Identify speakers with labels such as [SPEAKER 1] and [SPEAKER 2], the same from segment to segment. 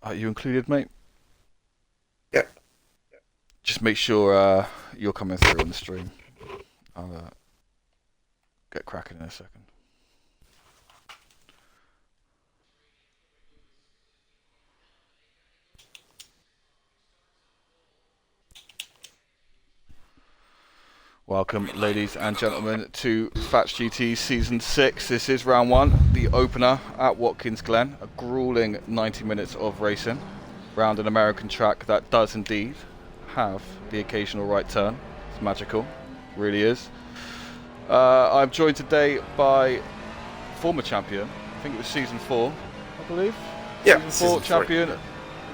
[SPEAKER 1] Are you included, mate?
[SPEAKER 2] Yeah.
[SPEAKER 1] Just make sure you're coming through on the stream. I'll get cracking in a second. Welcome, ladies and gentlemen, to Fatch GT Season 6. This is round 1, the opener at Watkins Glen. A grueling 90 minutes of racing round an American track that does indeed have the occasional right turn. It's magical, really is. I'm joined today by former champion, I think it was Season 4, I believe.
[SPEAKER 2] Yeah,
[SPEAKER 1] Season 4 champion,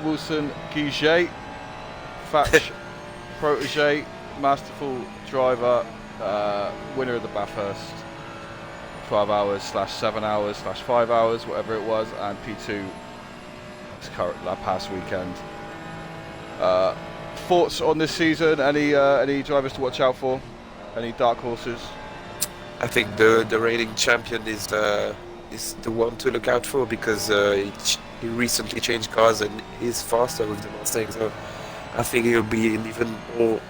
[SPEAKER 1] Wilson Guiget, Fatch protege, masterful driver, winner of the Bathurst 12 hours slash 7 hours slash 5 hours, whatever it was, and P2 that past weekend. Thoughts on this season? Any drivers to watch out for? Any dark horses?
[SPEAKER 2] I think the reigning champion is the one to look out for because he recently changed cars and is faster with the Mustang. So I think he'll be an even more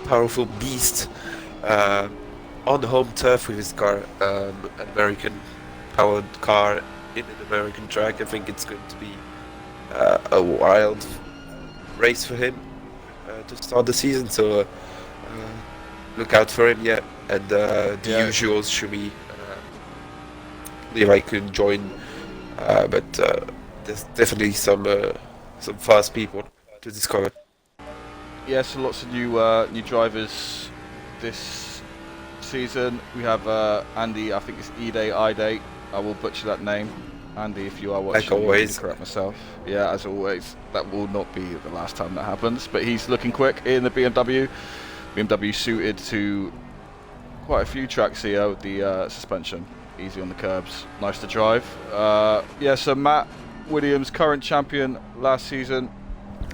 [SPEAKER 2] powerful beast on home turf with his car, an American powered car in an American track. I think it's going to be a wild race for him to start the season. So look out for him, yeah. And the usuals should be if I could join, but there's definitely some fast people to discover.
[SPEAKER 1] Yeah, so lots of new drivers this season. We have Andy, I think it's E-Day, I-Day. I will butcher that name. Andy, if you are watching,
[SPEAKER 2] Like always.
[SPEAKER 1] to correct myself. Yeah, as always. That will not be the last time that happens. But he's looking quick in the BMW. BMW suited to quite a few tracks here with the suspension. Easy on the curbs. Nice to drive. Yeah, so Matt Williams, current champion last season.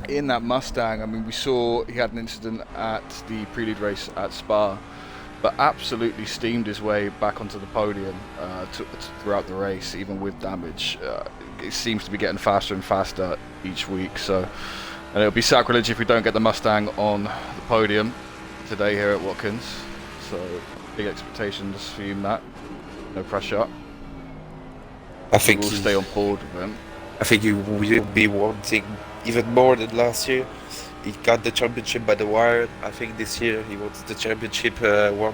[SPEAKER 1] In that Mustang, I mean, we saw he had an incident at the prelude race at Spa, but absolutely steamed his way back onto the podium throughout the race, even with damage. It seems to be getting faster and faster each week, so, and it'll be sacrilege if we don't get the Mustang on the podium today here at Watkins. So big expectations for you, Matt. No pressure.
[SPEAKER 2] I think
[SPEAKER 1] we'll stay on board with him.
[SPEAKER 2] I think he will be wanting even more than last year. He got the championship by the wire. I think this year he wants the championship with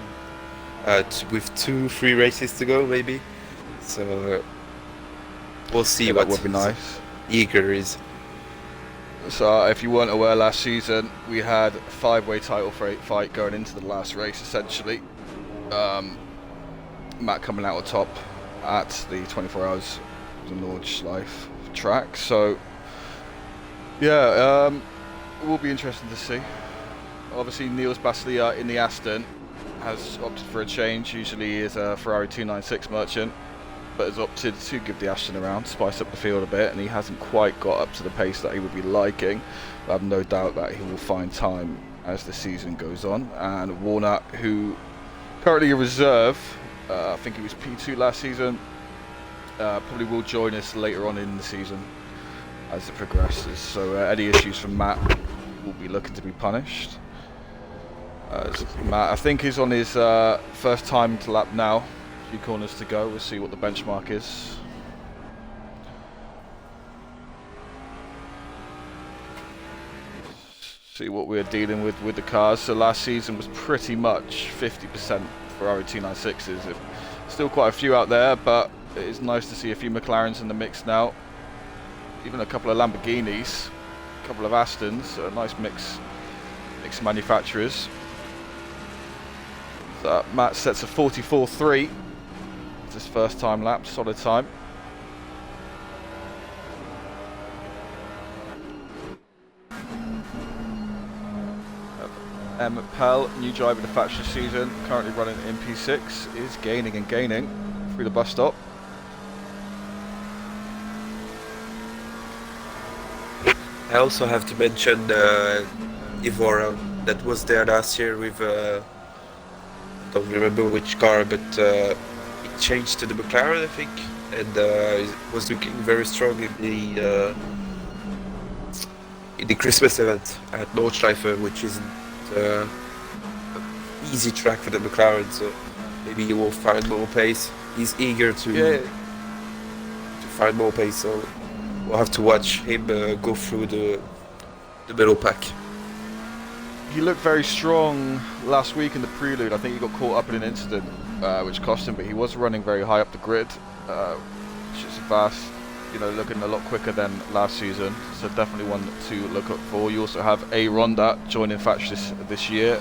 [SPEAKER 2] 2-3 races to go, maybe. So we'll see what
[SPEAKER 1] would be nice.
[SPEAKER 2] Eager is.
[SPEAKER 1] So if you weren't aware, last season we had a 5-way title fight going into the last race, essentially. Matt coming out on top at the 24 hours of the Nordschleife track. So yeah, it will be interesting to see. Obviously Niels Baslia in the Aston has opted for a change. Usually he is a Ferrari 296 merchant, but has opted to give the Aston a round, spice up the field a bit, and he hasn't quite got up to the pace that he would be liking. But I have no doubt that he will find time as the season goes on. And Warner, who currently a reserve, I think he was P2 last season, probably will join us later on in the season as it progresses. So any issues from Matt will be looking to be punished. Matt, I think, is on his first time to lap now. A few corners to go. We'll see what the benchmark is. See what we're dealing with the cars. So last season was pretty much 50% Ferrari 296s. Still quite a few out there, but it is nice to see a few McLarens in the mix now. Even a couple of Lamborghinis, a couple of Astons, a nice mix of manufacturers. So Matt sets a 44.3. It's his first time lap, solid time. M. Pell, new driver to Fatch this season, currently running in P6, is gaining and gaining through the bus stop.
[SPEAKER 2] I also have to mention Ivora that was there last year with I don't remember which car, but it changed to the McLaren, I think, and was looking very strong in the in the Christmas event at Nordschleife, which isn't an easy track for the McLaren, so maybe he will find more pace. He's eager to find more pace, so we'll have to watch him go through the middle pack.
[SPEAKER 1] He looked very strong last week in the prelude. I think he got caught up in an incident which cost him, but he was running very high up the grid, which is fast, looking a lot quicker than last season, so definitely one to look up for. You also have A. Ronda joining Fatch this year,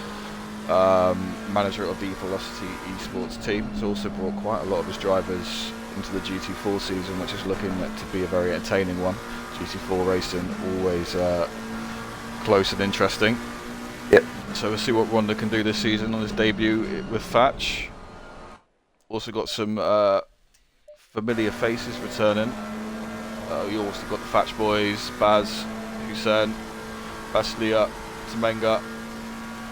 [SPEAKER 1] manager of the Velocity Esports team. He's also brought quite a lot of his drivers into the GT4 season, which is looking to be a very entertaining one. GT4 racing, always close and interesting.
[SPEAKER 2] Yep.
[SPEAKER 1] So we'll see what Ronda can do this season on his debut with Fatch. Also got some familiar faces returning. You also got the Fatch boys, Baz, Hussein, Baslia, Tamenga.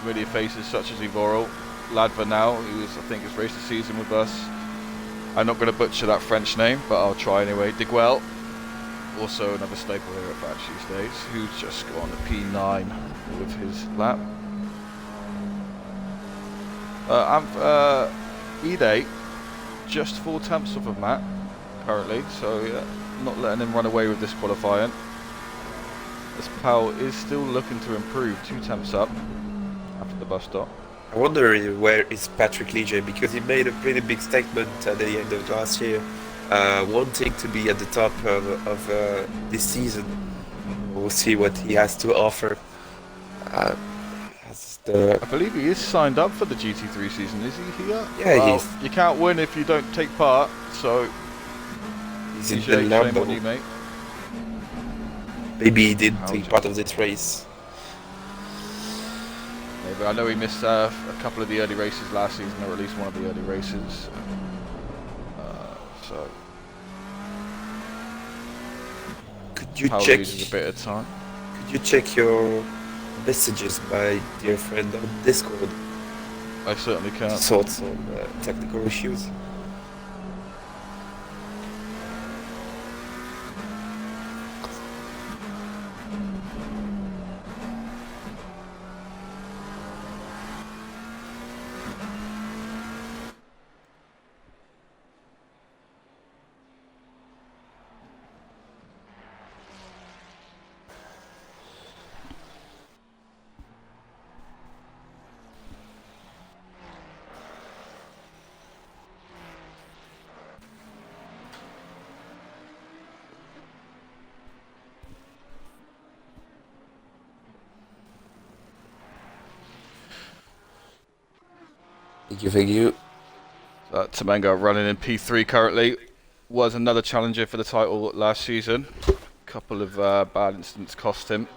[SPEAKER 1] Familiar faces such as Ivorel, Ladva now, who I think has raced the season with us. I'm not going to butcher that French name, but I'll try anyway. Diguel, also another staple here at Fatch these days, who's just gone to P9 with his lap. Ide, just 4 tenths off of Matt currently, so yeah, not letting him run away with this qualifying. This Powell is still looking to improve, 2 tenths up after the bus stop.
[SPEAKER 2] I wonder where is Patrick Ligier, because he made a pretty big statement at the end of last year, wanting to be at the top of this season. We'll see what he has to offer.
[SPEAKER 1] I believe he is signed up for the GT3 season, is he here?
[SPEAKER 2] Yeah, he is.
[SPEAKER 1] You can't win if you don't take part, so
[SPEAKER 2] he's in the
[SPEAKER 1] shame
[SPEAKER 2] Lambo.
[SPEAKER 1] on you, mate.
[SPEAKER 2] Maybe he did take part of this race.
[SPEAKER 1] Maybe. I know he missed a couple of the early races last season, or at least one of the early races. So
[SPEAKER 2] Could you
[SPEAKER 1] Powell
[SPEAKER 2] check?
[SPEAKER 1] loses a bit of time.
[SPEAKER 2] Could you check your messages, my dear friend, on Discord?
[SPEAKER 1] I certainly can.
[SPEAKER 2] Sort some technical issues. Thank you.
[SPEAKER 1] Tamenga running in P3 currently. Was another challenger for the title last season. A couple of bad incidents cost him.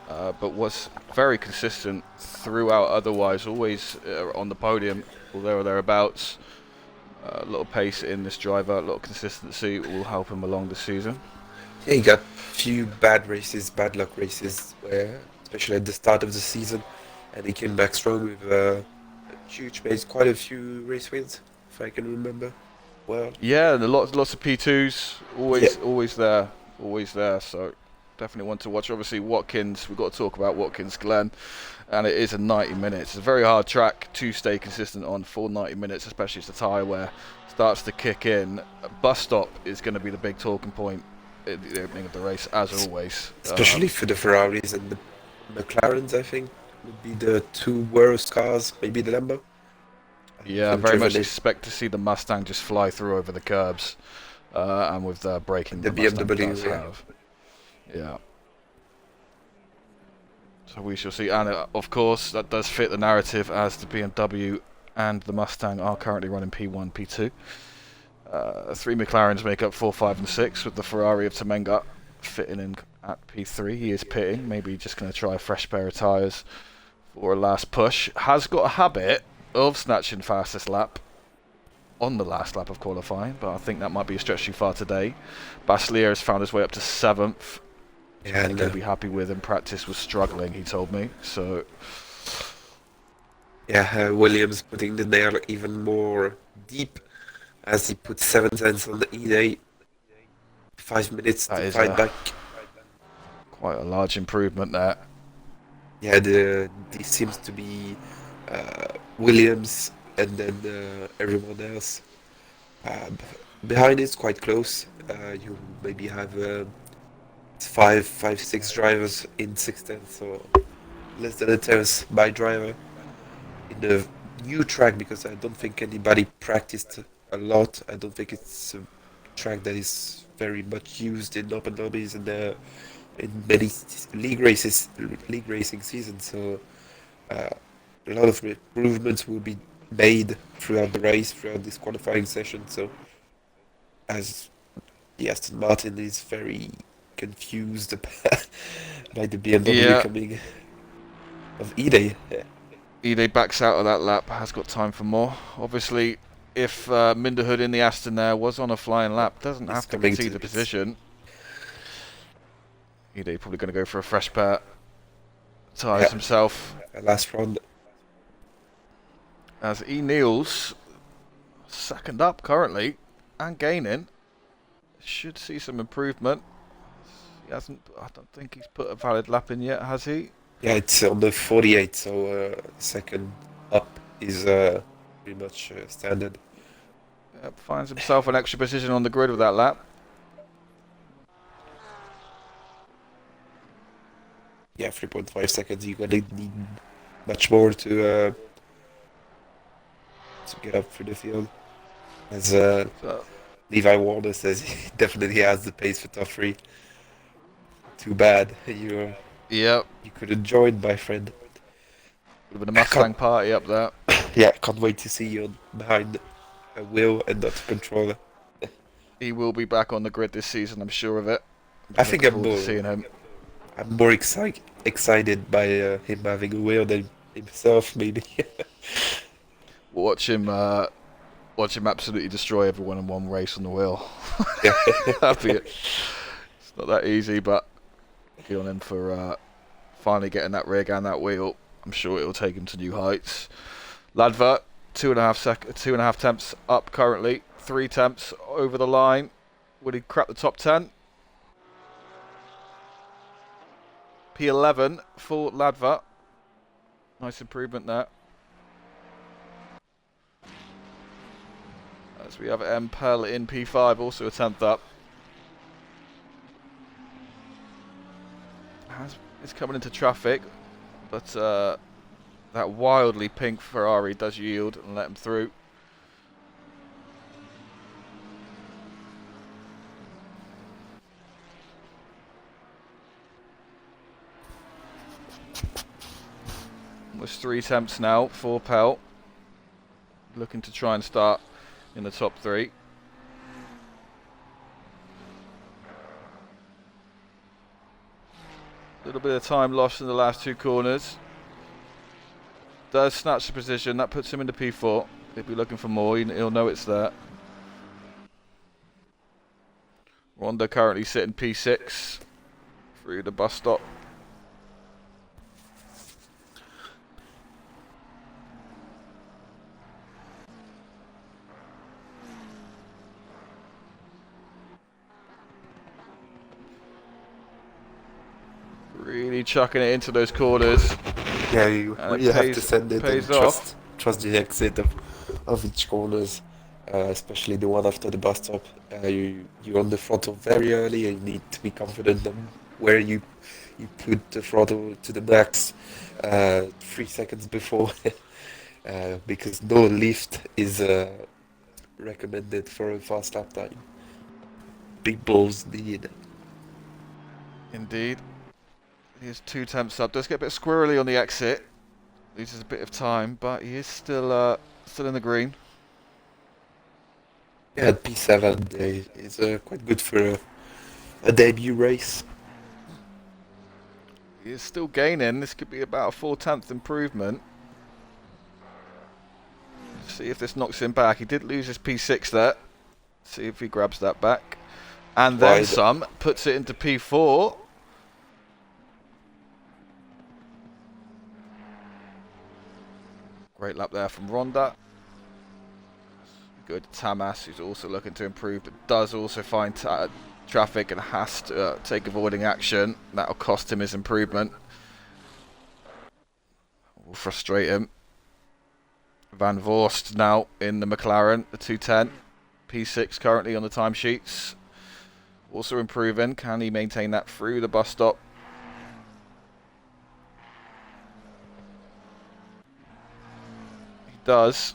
[SPEAKER 1] But was very consistent throughout otherwise. Always on the podium or there or thereabouts. A lot of pace in this driver. A lot of consistency will help him along this season.
[SPEAKER 2] Yeah, he got a few bad luck races, where, especially at the start of the season. And he came back strong with huge pace, quite a few race wins, if I can remember well.
[SPEAKER 1] Yeah, and lots of P2s, always there. So definitely one to watch. Obviously, Watkins, we've got to talk about Watkins Glen, and it is a 90 minutes. It's a very hard track to stay consistent on for 90 minutes, especially as the tyre wear starts to kick in. A bus stop is going to be the big talking point at the opening of the race, as always.
[SPEAKER 2] Especially for the Ferraris and the McLarens, I think, would be the 2 worst cars, maybe the Lambo.
[SPEAKER 1] Yeah, I very much expect to see the Mustang just fly through over the curbs, and with the braking
[SPEAKER 2] the BMW,
[SPEAKER 1] yeah. So we shall see, and of course that does fit the narrative, as the BMW and the Mustang are currently running P1, P2. 3 McLarens make up 4, 5 and 6, with the Ferrari of Tamenga fitting in at P3. He is pitting, maybe just going to try a fresh pair of tyres for a last push. Has got a habit of snatching fastest lap on the last lap of qualifying, but I think that might be a stretch too far today. Baslier has found his way up to 7th.
[SPEAKER 2] Yeah,
[SPEAKER 1] and he'll be happy with. In practice was struggling, he told me. So
[SPEAKER 2] yeah, Williams putting the nail even more deep as he put 7 tenths on the E-Day. 5 minutes to fight back.
[SPEAKER 1] Quite a large improvement there.
[SPEAKER 2] Yeah, this seems to be Williams and then everyone else. Behind it's quite close. You maybe have five, 6 drivers in 6 tenths, so less than a tenth by driver in the new track because I don't think anybody practiced a lot. I don't think it's a track that is very much used in open lobbies and in many league racing seasons. So uh, a lot of improvements will be made throughout the race, throughout this qualifying session. So as the Aston Martin is very confused by the BMW
[SPEAKER 1] Yeah,
[SPEAKER 2] coming of E-Day.
[SPEAKER 1] Ide backs out of that lap, has got time for more. Obviously, if Minderhood in the Aston there was on a flying lap, doesn't
[SPEAKER 2] He's
[SPEAKER 1] have to
[SPEAKER 2] coming
[SPEAKER 1] concede the
[SPEAKER 2] to
[SPEAKER 1] position. Ide probably going to go for a fresh pair tyres
[SPEAKER 2] yeah,
[SPEAKER 1] himself.
[SPEAKER 2] last round.
[SPEAKER 1] As E. Neils, second up currently, and gaining. Should see some improvement. He hasn't, I don't think he's put a valid lap in yet, has he?
[SPEAKER 2] Yeah, it's on the 48, so second up is pretty much standard.
[SPEAKER 1] Yep, finds himself an extra position on the grid with that lap.
[SPEAKER 2] Yeah, 3.5 seconds. You're gonna need much more to get up through the field. As
[SPEAKER 1] So,
[SPEAKER 2] Levi Warner says, he definitely has the pace for top three. Too bad
[SPEAKER 1] yep,
[SPEAKER 2] you couldn't join, my friend.
[SPEAKER 1] would have been a Mustang party up there.
[SPEAKER 2] Yeah, can't wait to see you behind a wheel and not a controller.
[SPEAKER 1] He will be back on the grid this season, I'm sure of it.
[SPEAKER 2] I think
[SPEAKER 1] Looking forward to seeing him.
[SPEAKER 2] I'm more excited by him having a wheel than himself, maybe.
[SPEAKER 1] Watch him absolutely destroy everyone in one race on the wheel.
[SPEAKER 2] Yeah.
[SPEAKER 1] Happy it. It's not that easy, but good on him for finally getting that rig and that wheel. I'm sure it will take him to new heights. Ladva, 2.5 temps up currently. 3 temps over the line. Would he crack the top 10? P11 for Ladva. Nice improvement there. As we have M. Pell in P5, also a 10th up. It's coming into traffic, but that wildly pink Ferrari does yield and let him through. Almost 3 attempts now for Pell. Looking to try and start in the top 3. A little bit of time lost in the last 2 corners. Does snatch the position, that puts him into P4. He'll be looking for more, he'll know it's there. Ronda currently sitting P6 through the bus stop. Really chucking it into those corners.
[SPEAKER 2] Yeah, you have to send it and
[SPEAKER 1] off.
[SPEAKER 2] trust the exit of each corners, especially the one after the bus stop. You're on the throttle very early and you need to be confident on where you put the throttle to the max 3 seconds before, because no lift is recommended for a fast lap time. Big balls needed.
[SPEAKER 1] Indeed. He's 2 temps up. Does get a bit squirrely on the exit. Loses a bit of time, but he is still in the green.
[SPEAKER 2] Yeah, P7 is quite good for a debut race.
[SPEAKER 1] He is still gaining. This could be about a 4/10 improvement. See if this knocks him back. He did lose his P6 there. See if he grabs that back. And then some. Puts it into P4. Great lap there from Ronda. Good Tamas, who's also looking to improve, but does also find traffic and has to take avoiding action. That'll cost him his improvement. Will frustrate him. Van Vorst now in the McLaren, the 210. P6 currently on the timesheets. Also improving. Can he maintain that through the bus stop? He does.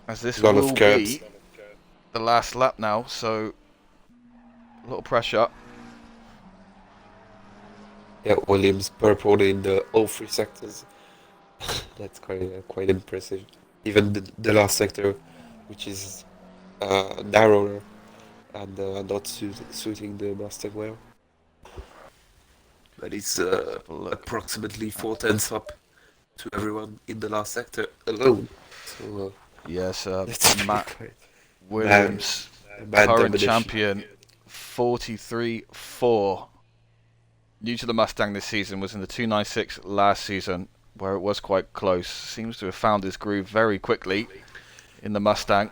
[SPEAKER 1] As this will be the last lap now, so a little pressure.
[SPEAKER 2] Yeah, Williams purple in all three sectors. That's quite impressive. Even the last sector, which is narrower and not suiting the Mustang well. But it's approximately 4 tenths up to everyone in the last sector alone. So
[SPEAKER 1] yes,
[SPEAKER 2] that's
[SPEAKER 1] Matt
[SPEAKER 2] quite
[SPEAKER 1] Williams,
[SPEAKER 2] man
[SPEAKER 1] current
[SPEAKER 2] domination.
[SPEAKER 1] champion, 43.4. New to the Mustang this season, was in the 296 last season, where it was quite close. Seems to have found his groove very quickly in the Mustang.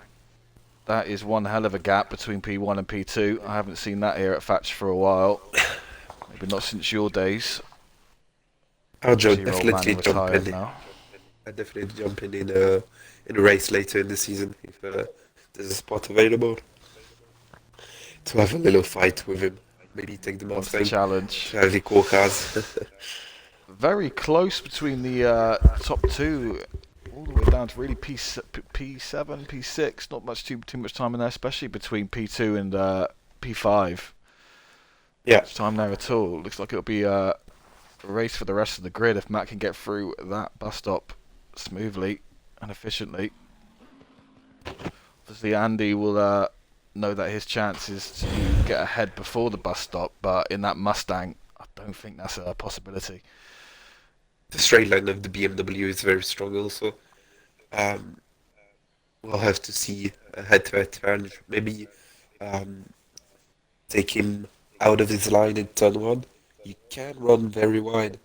[SPEAKER 1] That is one hell of a gap between P1 and P2. I haven't seen that here at Fatch for a while. Maybe not since your days.
[SPEAKER 2] I'll
[SPEAKER 1] Zero
[SPEAKER 2] definitely
[SPEAKER 1] man
[SPEAKER 2] jump
[SPEAKER 1] retired
[SPEAKER 2] in.
[SPEAKER 1] now.
[SPEAKER 2] I'll definitely jump in a race later in the season if there's a spot available to have a little fight with him. Maybe take the
[SPEAKER 1] Wants the
[SPEAKER 2] Mustang
[SPEAKER 1] challenge.
[SPEAKER 2] to have equal cars.
[SPEAKER 1] Very close between the top two, all the way down to really P7, P6. Not much too much time in there, especially between P2 and P5.
[SPEAKER 2] Yeah,
[SPEAKER 1] Much time there at all. Looks like it'll be a race for the rest of the grid if Matt can get through that bus stop smoothly and efficiently. Obviously, Andy will know that his chance is to get ahead before the bus stop, but in that Mustang, I don't think that's a possibility.
[SPEAKER 2] the straight line of the BMW is very strong also. We'll have to see a head-to-head challenge. Maybe take him out of his line in turn one. You can run very wide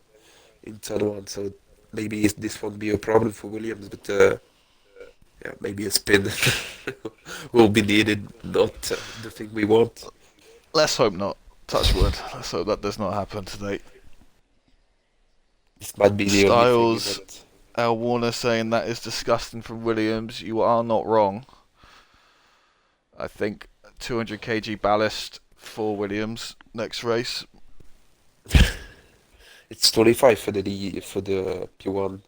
[SPEAKER 2] in turn one, so maybe this won't be a problem for Williams, but yeah, maybe a spin will be needed, not the thing we want.
[SPEAKER 1] Let's hope not. Touch wood. Let's hope that does not happen today.
[SPEAKER 2] This might be the only thing
[SPEAKER 1] Styles,
[SPEAKER 2] that...
[SPEAKER 1] Al Warner saying that is disgusting from Williams. You are not wrong. I think 200 kg ballast for Williams next race.
[SPEAKER 2] It's 25 for the P1,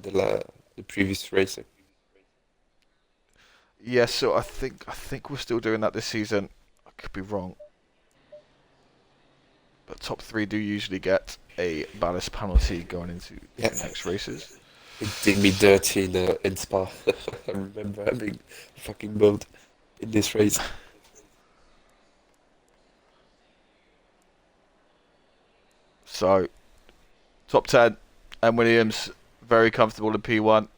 [SPEAKER 2] the previous racing.
[SPEAKER 1] Yes, so I think we're still doing that this season. I could be wrong. But top three do usually get a ballast penalty going into the next races.
[SPEAKER 2] It did me dirty in Spa. I remember having a fucking boat in this race.
[SPEAKER 1] So, top 10, and Williams, very comfortable in P1.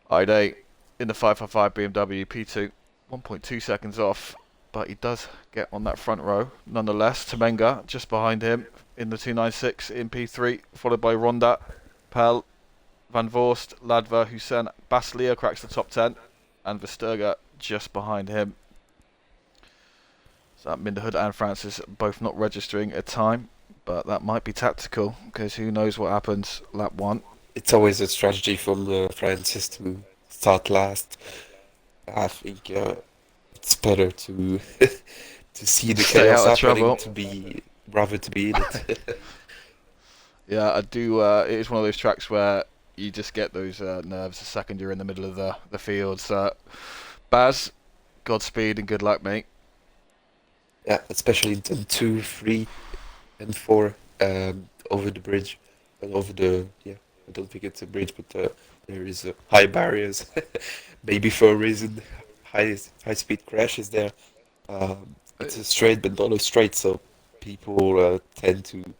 [SPEAKER 1] Ide in the 555 BMW P2, 1.2 seconds off, but he does get on that front row. Nonetheless, Temenga just behind him in the 296 in P3, followed by Ronda, Pell, Van Vorst, Ladva, Hussein, Baslia cracks the top 10, and Vesterga just behind him. So Minderhood and Francis both not registering a time, but that might be tactical, because who knows what happens lap 1.
[SPEAKER 2] It's always a strategy from Francis to start last. I think it's better to to see the
[SPEAKER 1] Stay
[SPEAKER 2] chaos
[SPEAKER 1] out of
[SPEAKER 2] happening
[SPEAKER 1] trouble.
[SPEAKER 2] rather to be in it.
[SPEAKER 1] Yeah, I do. It is one of those tracks where you just get those nerves the second you're in the middle of the field. So, Baz, Godspeed and good luck, mate.
[SPEAKER 2] Yeah, especially in turn 2, 3, and 4 over the bridge and over the I don't think it's a bridge, but there is high barriers. Maybe for a reason, high speed crashes there. It's a straight, but not a straight, so people tend to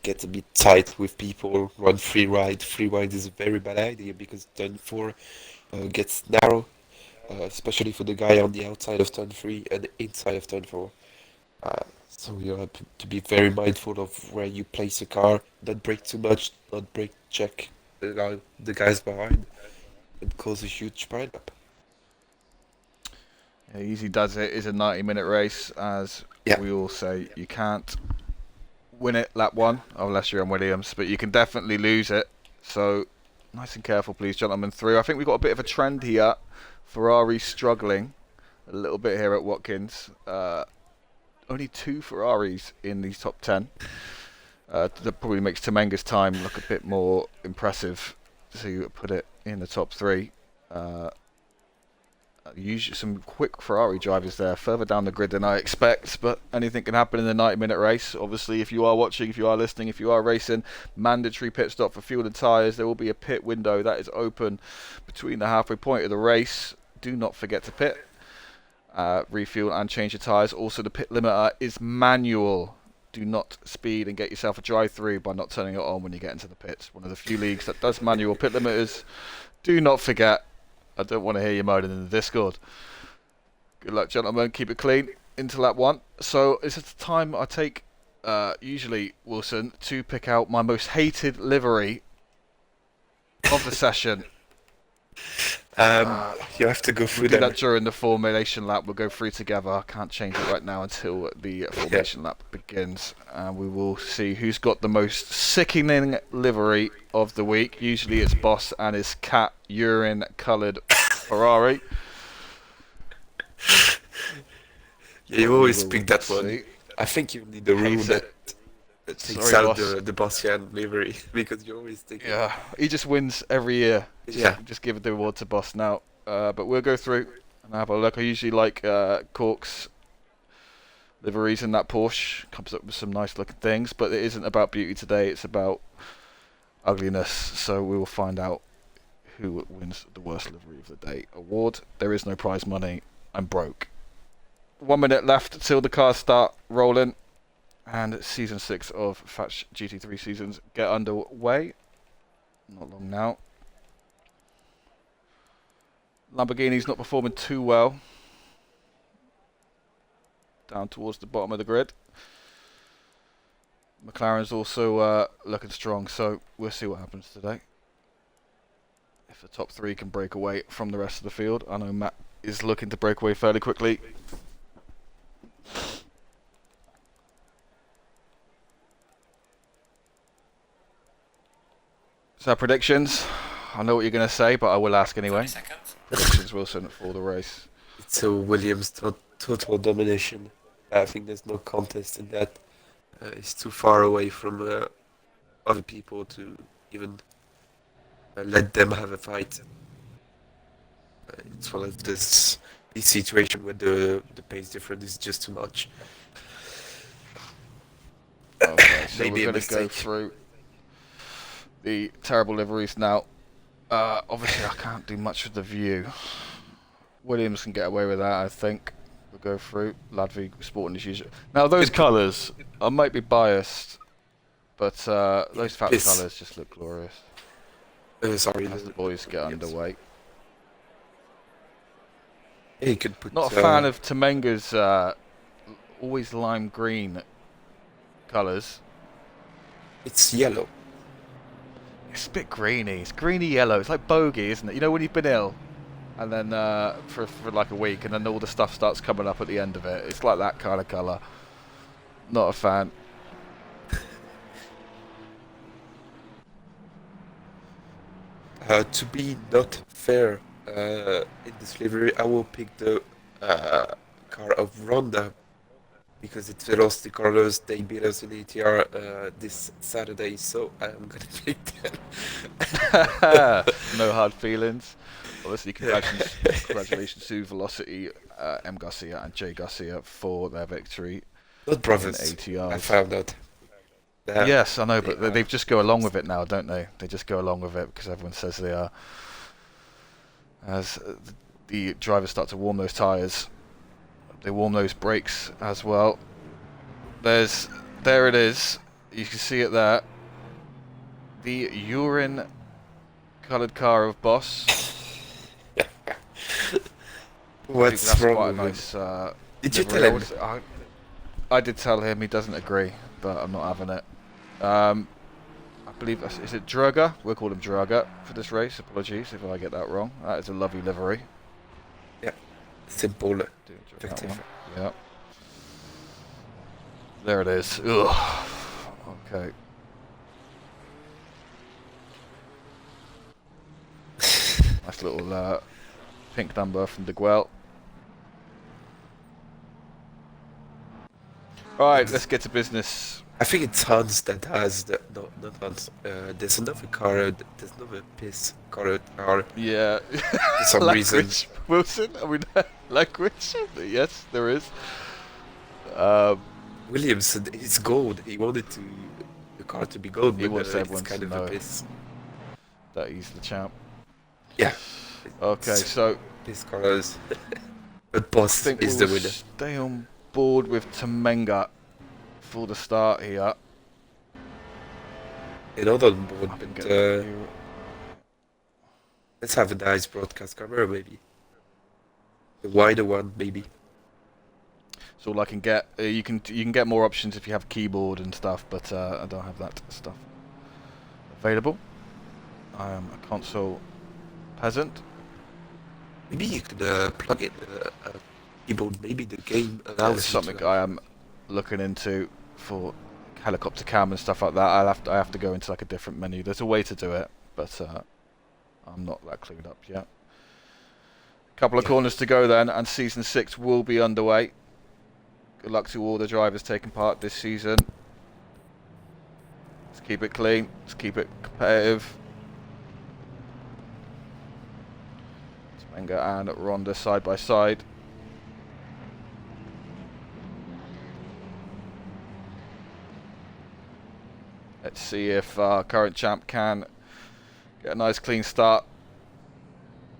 [SPEAKER 2] get a bit tight with people. Run free ride. Free ride is a very bad idea because turn 4 gets narrow, especially for the guy on the outside of turn 3 and inside of turn 4. So you have to be very mindful of where you place your car. Not brake too much. Not brake check the guys behind, and cause a huge pileup.
[SPEAKER 1] Easy does it is a 90-minute race, as
[SPEAKER 2] Yeah.
[SPEAKER 1] we all say. You can't win it lap 1 unless you're on Williams, but you can definitely lose it. So nice and careful, please, gentlemen. Through. I think we've got a bit of a trend here. Ferrari struggling a little bit here at Watkins. Only 2 Ferraris in the top 10. That probably makes Temenga's time look a bit more impressive to put it in the top 3. Usually some quick Ferrari drivers there, further down the grid than I expect, but anything can happen in the 90-minute race. Obviously, if you are watching, if you are listening, if you are racing, mandatory pit stop for fuel and tyres. There will be a pit window that is open between the halfway point of the race. Do not forget to pit, refuel and change your tyres. Also, the pit limiter is manual. Do not speed and get yourself a drive-through by not turning it on when you get into the pits. One of the few leagues that does manual pit limiters. Do not forget. I don't want to hear you moaning in the Discord. Good luck, gentlemen. Keep it clean into lap 1. So it's at the time I take, usually, Wilson, to pick out my most hated livery of the session.
[SPEAKER 2] You have to go through
[SPEAKER 1] We'll do that during the formation lap. We'll go through together. I can't change it right now until the formation lap begins. And we will see who's got the most sickening livery of the week. Usually it's Boss and his cat urine coloured Ferrari.
[SPEAKER 2] Yeah, you always pick that one. I think you need the rule that takes out the Bossian livery, because you always take
[SPEAKER 1] Yeah, he just wins every year. Just give the award to Boss now. But we'll go through and have a look. I usually like Cork's liveries in that Porsche. Comes up with some nice looking things, but it isn't about beauty today. It's about ugliness. So we will find out who wins the worst livery of the day award. There is no prize money. I'm broke. 1 minute left till the cars start rolling. And season 6 of Fatch GT3 seasons get underway. Not long now. Lamborghini's not performing too well. Down towards the bottom of the grid. McLaren's also looking strong, so we'll see what happens today. If the top 3 can break away from the rest of the field. I know Matt is looking to break away fairly quickly. So predictions. I know what you're going to say, but I will ask anyway. Predictions, Wilson, for the race.
[SPEAKER 2] It's a Williams total domination. I think there's no contest in that. It's too far away from other people to even let them have a fight. It's one of these situations where the pace difference is just too much.
[SPEAKER 1] Okay, so
[SPEAKER 2] Maybe
[SPEAKER 1] we're going to go through the terrible liveries now. Obviously, I can't do much with the view. Williams can get away with that, I think. We'll go through. Ladvig sporting as usual. Now, those colours, I might be biased, but those Fatch colours just look glorious.
[SPEAKER 2] Sorry,
[SPEAKER 1] as the boys get underway.
[SPEAKER 2] Yeah, you could put,
[SPEAKER 1] not a fan of Temenga's always lime green colours.
[SPEAKER 2] It's yellow.
[SPEAKER 1] It's a bit greeny. It's greeny yellow. It's like bogey, isn't it? You know when you've been ill, and then for like a week, and then all the stuff starts coming up at the end of it. It's like that kind of colour. Not a fan.
[SPEAKER 2] To be not fair in this livery, I will pick the car of Ronda, because it's Velocity Carlos. They beat us in ATR this Saturday, so I'm gonna pick them.
[SPEAKER 1] No hard feelings. Obviously, congratulations to Velocity, M. Garcia and J. Garcia for their victory.
[SPEAKER 2] Not brothers.
[SPEAKER 1] ATR.
[SPEAKER 2] I found out.
[SPEAKER 1] Yes, I know, but they just go along with it now, don't they? They just go along with it because everyone says they are. As the drivers start to warm those tyres, they warm those brakes as well. There it is. You can see it there. The urine-coloured car of Boss.
[SPEAKER 2] What's wrong with
[SPEAKER 1] nice,
[SPEAKER 2] Did you tell him?
[SPEAKER 1] I did tell him. He doesn't agree, but I'm not having it. I believe is it Drugger? We'll call him Drugger for this race. Apologies if I get that wrong. That is a lovely livery.
[SPEAKER 2] Yeah. simple,
[SPEAKER 1] Do enjoy that
[SPEAKER 2] effective.
[SPEAKER 1] one. Yeah. There it is. Ugh. Okay. Nice little pink number from De Guel. Right, let's get to business.
[SPEAKER 2] I think it's Hans that has the no, not Hans. There's another car. There's another piss car
[SPEAKER 1] Yeah.
[SPEAKER 2] for some reason.
[SPEAKER 1] Language, Wilson? I mean, language? Yes, there is.
[SPEAKER 2] Williams, it's gold. He wanted the car to be gold,
[SPEAKER 1] He
[SPEAKER 2] but
[SPEAKER 1] wants
[SPEAKER 2] it's
[SPEAKER 1] everyone
[SPEAKER 2] kind
[SPEAKER 1] to
[SPEAKER 2] of
[SPEAKER 1] know
[SPEAKER 2] a piss.
[SPEAKER 1] that he's the champ.
[SPEAKER 2] Yeah.
[SPEAKER 1] Okay,
[SPEAKER 2] It's
[SPEAKER 1] so
[SPEAKER 2] piss cars. But
[SPEAKER 1] I
[SPEAKER 2] Boss
[SPEAKER 1] think
[SPEAKER 2] is
[SPEAKER 1] we'll
[SPEAKER 2] the winner.
[SPEAKER 1] stay on board with Temenga for the start here.
[SPEAKER 2] They're not on board,
[SPEAKER 1] I can
[SPEAKER 2] but
[SPEAKER 1] get that here.
[SPEAKER 2] let's have a nice broadcast camera, maybe. A wider one, maybe.
[SPEAKER 1] So all I can get, you can get more options if you have keyboard and stuff, but I don't have that stuff available. I am a console peasant.
[SPEAKER 2] Maybe you could plug in a keyboard. Maybe the game
[SPEAKER 1] That
[SPEAKER 2] allows
[SPEAKER 1] is
[SPEAKER 2] you
[SPEAKER 1] something
[SPEAKER 2] to.
[SPEAKER 1] I am looking into for helicopter cam and stuff like that. I have to go into like a different menu. There's a way to do it, but I'm not that clued up yet. Couple of corners to go then, and season 6 will be underway. Good luck to all the drivers taking part this season. Let's keep it clean. Let's keep it competitive. Temenga and Ronda side by side. Let's see if current champ can get a nice clean start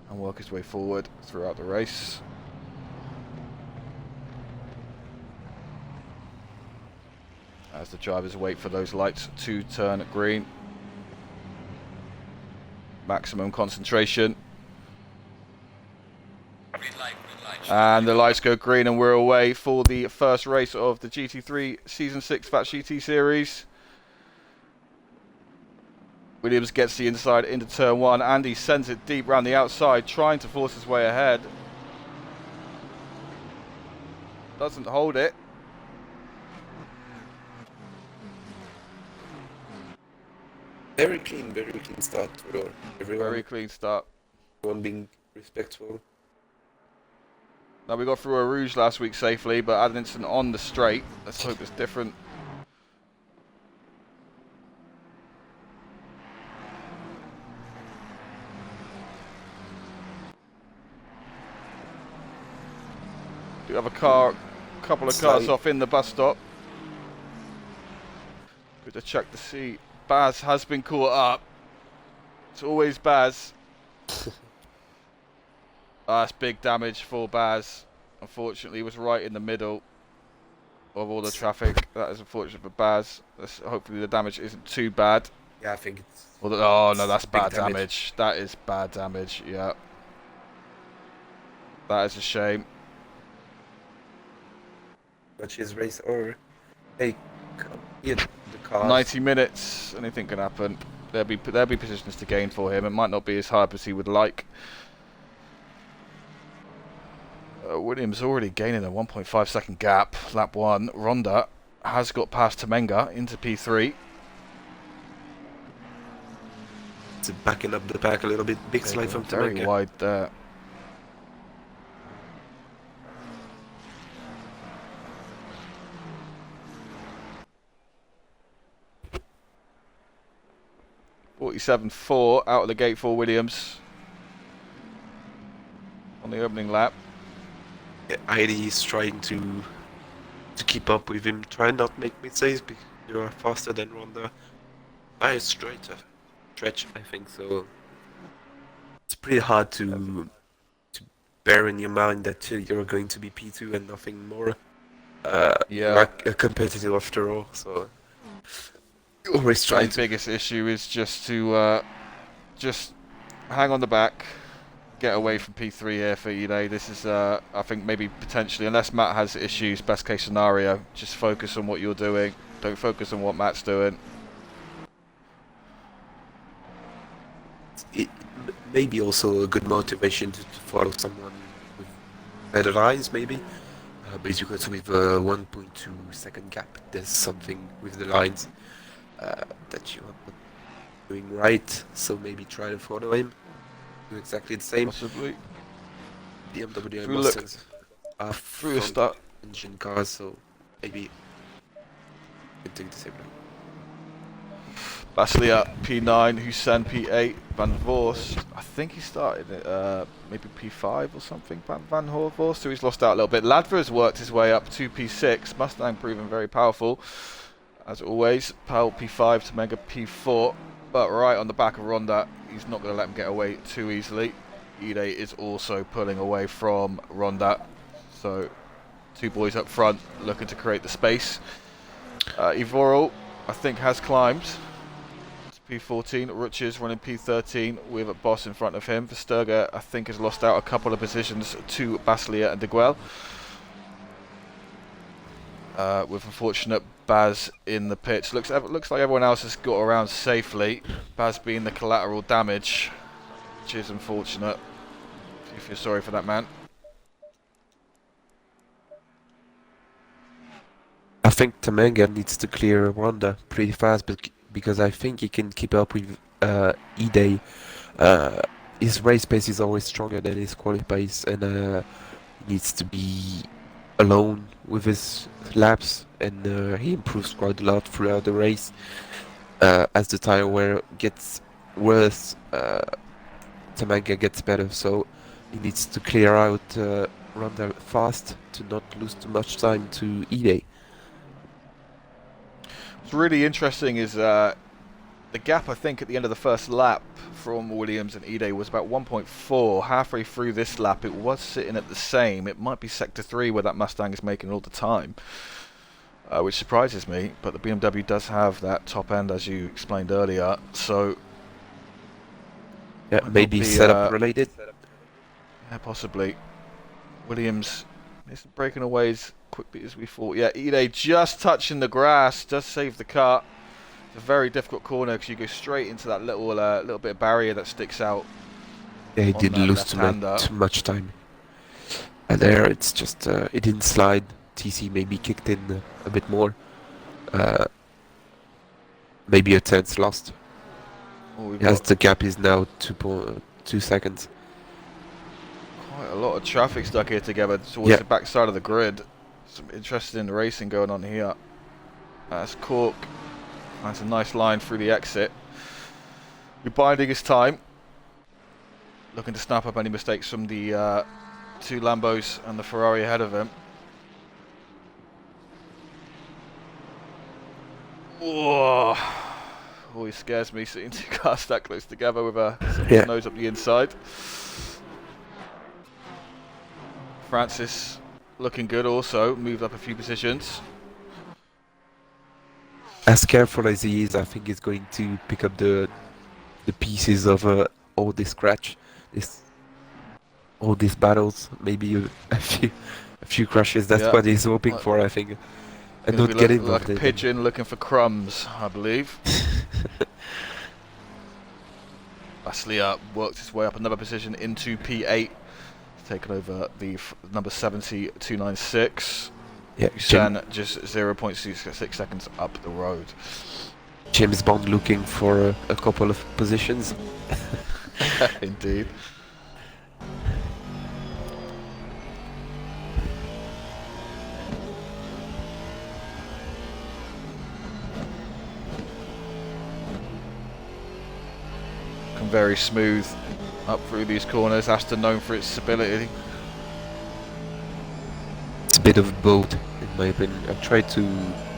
[SPEAKER 1] and work his way forward throughout the race. As the drivers wait for those lights to turn green. Maximum concentration. And the lights go green and we're away for the first race of the GT3 Season 6 Fatch GT Series. Williams gets the inside into turn 1. Andy sends it deep round the outside, trying to force his way ahead. Doesn't hold it.
[SPEAKER 2] Very clean start for everyone.
[SPEAKER 1] Very clean start.
[SPEAKER 2] Everyone being respectful.
[SPEAKER 1] Now we got through a Rouge last week safely, but had an incident on the straight. Let's hope it's different. Do have a couple of cars off in the bus stop. Good to check to see. Baz has been caught up. It's always Baz. That's big damage for Baz. Unfortunately, he was right in the middle of all the traffic. That is unfortunate for Baz. Hopefully the damage isn't too bad.
[SPEAKER 2] Yeah, I think it's.
[SPEAKER 1] Oh no, that's bad
[SPEAKER 2] damage.
[SPEAKER 1] damage. That is bad damage, yeah. That is a shame.
[SPEAKER 2] Watch his race or. Hey, the car.
[SPEAKER 1] 90 minutes, anything can happen. There'll be positions to gain for him. It might not be as hard as he would like. Williams already gaining a 1.5 second gap. Lap 1. Ronda has got past Temenga into P3.
[SPEAKER 2] It's backing up the pack a little bit. Big slide from
[SPEAKER 1] Very
[SPEAKER 2] Temenga.
[SPEAKER 1] wide there. .47.4 out of the gate for Williams on the opening lap.
[SPEAKER 2] Yeah, ID is trying to keep up with him. Try not make mistakes because you are faster than Ronda. By a stretch, I think so. It's pretty hard to bear in your mind that you're going to be P2 and nothing more.
[SPEAKER 1] Yeah.
[SPEAKER 2] You're a competitive after all, so always trying
[SPEAKER 1] My biggest issue is just to just hang on the back, get away from P3 here for This is I think maybe potentially, unless Matt has issues, best case scenario, just focus on what you're doing. Don't focus on what Matt's doing.
[SPEAKER 2] It may be also a good motivation to follow someone with better lines maybe. Basically, also with a 1.2 second gap, there's something with the lines that you are not doing right. So maybe try to follow him. Do exactly the same.
[SPEAKER 1] Possibly.
[SPEAKER 2] BMW
[SPEAKER 1] If
[SPEAKER 2] and
[SPEAKER 1] we look
[SPEAKER 2] Mustangs are
[SPEAKER 1] through the
[SPEAKER 2] front
[SPEAKER 1] start,
[SPEAKER 2] engine cars, so maybe you can take the same line.
[SPEAKER 1] Baslia P9, Hussein P8, Van Vorst. I think he started at maybe P5 or something. Van Vorst, so he's lost out a little bit. Ladver has worked his way up to P6. Mustang proving very powerful, as always. Powell P5 to Mega P4, but right on the back of Ronda, he's not going to let him get away too easily. Ide is also pulling away from Ronda, so two boys up front looking to create the space. Evoral, I think, has climbed P14. Rutsch's running P13 with a Boss in front of him. Versterger, I think, has lost out a couple of positions to Baslia and De Guel. With unfortunate Baz in the pits. Looks like everyone else has got around safely. Baz being the collateral damage, which is unfortunate. You feel sorry for that man.
[SPEAKER 2] I think Tamanga needs to clear Ronda pretty fast, but because I think he can keep up with Ide. His race pace is always stronger than his quality pace, and he needs to be alone with his laps, and he improves quite a lot throughout the race. As the tire wear gets worse, Tamanga gets better, so he needs to clear out Ronda fast to not lose too much time to Ide.
[SPEAKER 1] What's really interesting is the gap, I think, at the end of the first lap from Williams and Ide was about 1.4. Halfway through this lap, it was sitting at the same. It might be Sector 3 where that Mustang is making all the time, which surprises me. But the BMW does have that top end, as you explained earlier. So,
[SPEAKER 2] yeah, maybe setup related.
[SPEAKER 1] Yeah, possibly. Williams isn't breaking away as quickly as we thought. Yeah, Ide just touching the grass does save the cut. It's a very difficult corner because you go straight into that little bit of barrier that sticks out.
[SPEAKER 2] Yeah, he didn't lose too much time. And there, it's just it didn't slide. TC maybe kicked in a bit more. Maybe a tenth lost. As the gap is now 2 seconds.
[SPEAKER 1] Quite a lot of traffic stuck here together towards the back side of the grid. Some interesting racing going on here. That's Cork. That's a nice line through the exit. We're biding his time. Looking to snap up any mistakes from the two Lambos and the Ferrari ahead of him. Whoa. Always scares me seeing two cars that close together with a nose up the inside. Francis looking good also, moved up a few positions.
[SPEAKER 2] As careful as he is, I think he's going to pick up the pieces of all this scratch, all these battles, maybe a few crashes. That's what he's hoping for, I think. And not get involved.
[SPEAKER 1] Like a pigeon looking for crumbs, I believe. Baslia worked his way up another position into P8. Taken over the number 70296.
[SPEAKER 2] Yeah,
[SPEAKER 1] Hussein just 0.6 seconds up the road.
[SPEAKER 2] James Bond looking for a couple of positions.
[SPEAKER 1] Indeed. Very smooth up through these corners. Aston known for its stability.
[SPEAKER 2] It's a bit of both, in my opinion. I tried to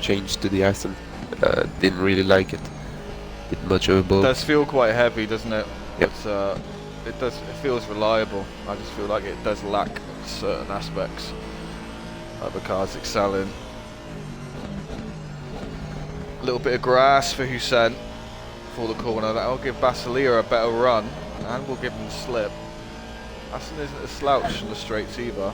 [SPEAKER 2] change to the Aston. Didn't really like it. Bit much of a boat.
[SPEAKER 1] It does feel quite heavy, doesn't it?
[SPEAKER 2] Yep.
[SPEAKER 1] But it feels reliable. I just feel like it does lack certain aspects. Other cars excelling. A little bit of grass for Hussein for the corner. That'll give Baslia a better run and will give him the slip. Aston isn't a slouch in the straights either.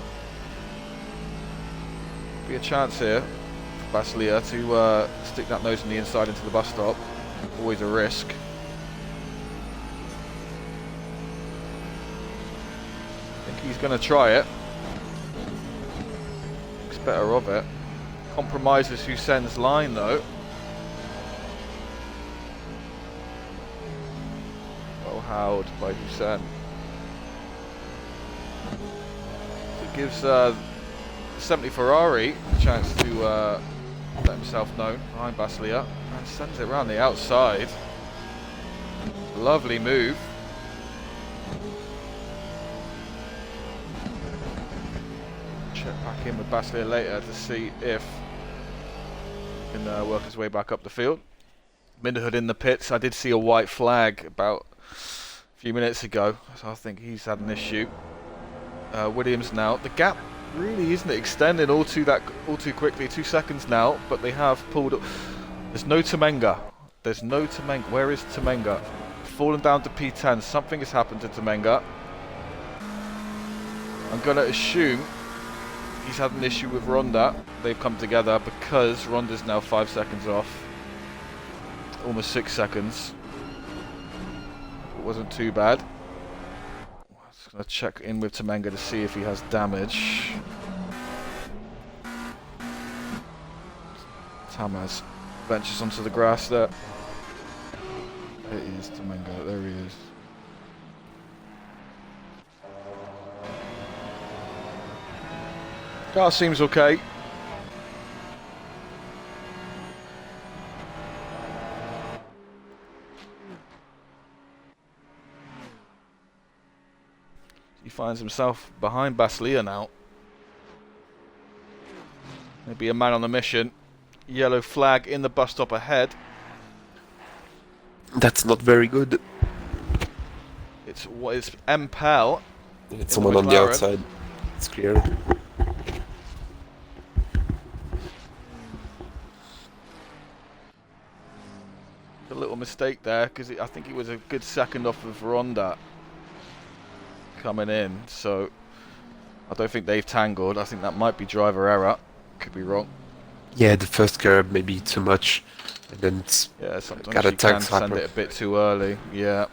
[SPEAKER 1] Be a chance here for Baslia to stick that nose on the inside into the bus stop. Always a risk. I think he's going to try it. better of it. Compromises Hussein's line though. Well held by Hussein. So it gives 70 Ferrari a chance to let himself known behind Baslia and sends it around the outside. Lovely move. Check back in with Baslia later to see if he can work his way back up the field. Minderhood in the pits. I did see a white flag about a few minutes ago, so I think he's had an issue. Williams now. The gap really isn't extending all too quickly. 2 seconds now, but they have pulled up. There's no Temenga. There's no Temenga. Where is Temenga? Fallen down to P10. Something has happened to Temenga. I'm gonna assume he's had an issue with Ronda. They've come together because Ronda's now 5 seconds off. Almost 6 seconds. It wasn't too bad. Just gonna check in with Temenga to see if he has damage. Tamaz ventures onto the grass there. There he is, Temenga. There he is. Car seems okay. He finds himself behind Baslia now. Maybe a man on a mission. Yellow flag in the bus stop ahead.
[SPEAKER 2] That's not very good.
[SPEAKER 1] It's what is MPEL.
[SPEAKER 2] It's someone on the outside. It's clear.
[SPEAKER 1] A little mistake there because I think he was a good second off of Ronda coming in, so I don't think they've tangled. I think that might be driver error. Could be wrong.
[SPEAKER 2] Yeah, the first curb maybe too much, and then it's
[SPEAKER 1] sometimes you can send it a bit too early. Yeah.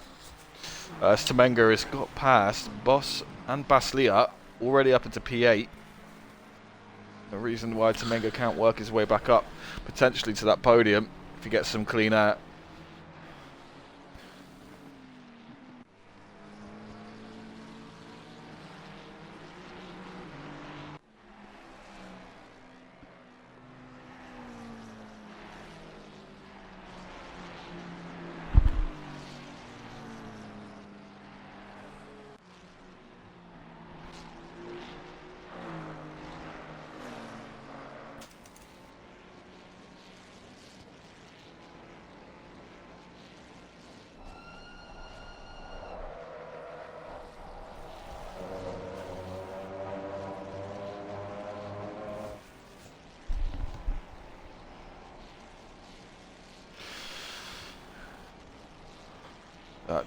[SPEAKER 1] Temenga has got past Boss and Baslia already up into P8. The reason why Temenga can't work his way back up potentially to that podium if he gets some clean air.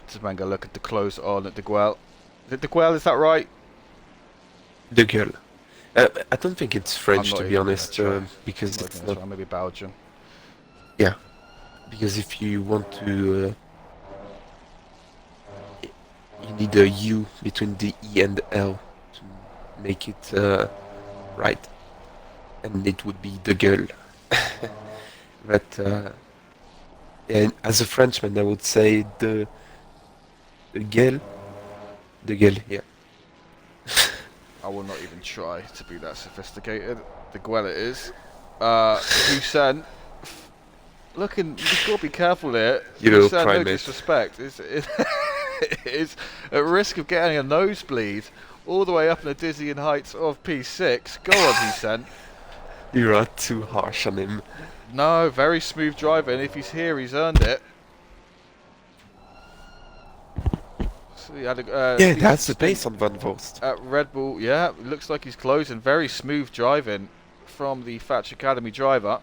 [SPEAKER 1] Temenga look at the close on at De Guel. Is it De Guel, is that right?
[SPEAKER 2] De Guel. I don't think it's French, to be honest, because it's not...
[SPEAKER 1] Maybe Belgium.
[SPEAKER 2] Yeah, because if you want to... you need a U between the E and the L to make it right. And it would be De Guel. But and as a Frenchman, I would say the Guel. De Guel, yeah.
[SPEAKER 1] I will not even try to be that sophisticated. De Guel it is. Hussein, looking, you've got to be careful here.
[SPEAKER 2] You know,
[SPEAKER 1] Hussein, no
[SPEAKER 2] primate.
[SPEAKER 1] disrespect. Is at risk of getting a nosebleed all the way up in the dizzying heights of P6. Go on, Hussein.
[SPEAKER 2] You are too harsh on him.
[SPEAKER 1] No, very smooth driving. If he's here, he's earned it. So he had a,
[SPEAKER 2] Yeah, that's the pace on Van Vost.
[SPEAKER 1] At Red Bull, yeah, it looks like he's closing. Very smooth driving from the Fatch Academy driver.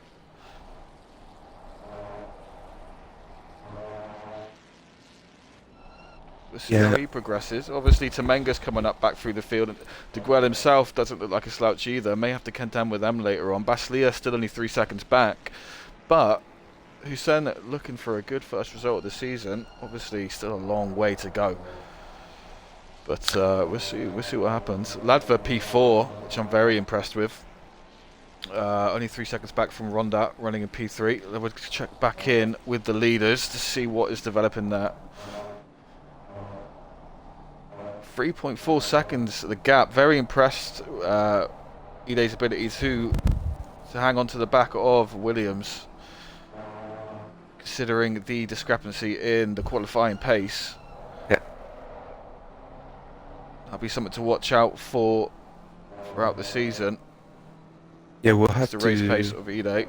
[SPEAKER 1] We'll see how he progresses. Obviously, Temenga's coming up back through the field. And De Guel himself doesn't look like a slouch either. May have to contend with them later on. Baslia still only 3 seconds back. But Hussein looking for a good first result of the season. Obviously, still a long way to go. But we'll see what happens. Ladva P4, which I'm very impressed with. Only 3 seconds back from Ronda running in P3. We'll check back in with the leaders to see what is developing there. 3.4 seconds the gap. Very impressed Ide's ability to hang on to the back of Williams, considering the discrepancy in the qualifying pace.
[SPEAKER 2] Yeah.
[SPEAKER 1] That'll be something to watch out for throughout the season.
[SPEAKER 2] Yeah, we'll have
[SPEAKER 1] the
[SPEAKER 2] to
[SPEAKER 1] race pace of Ide.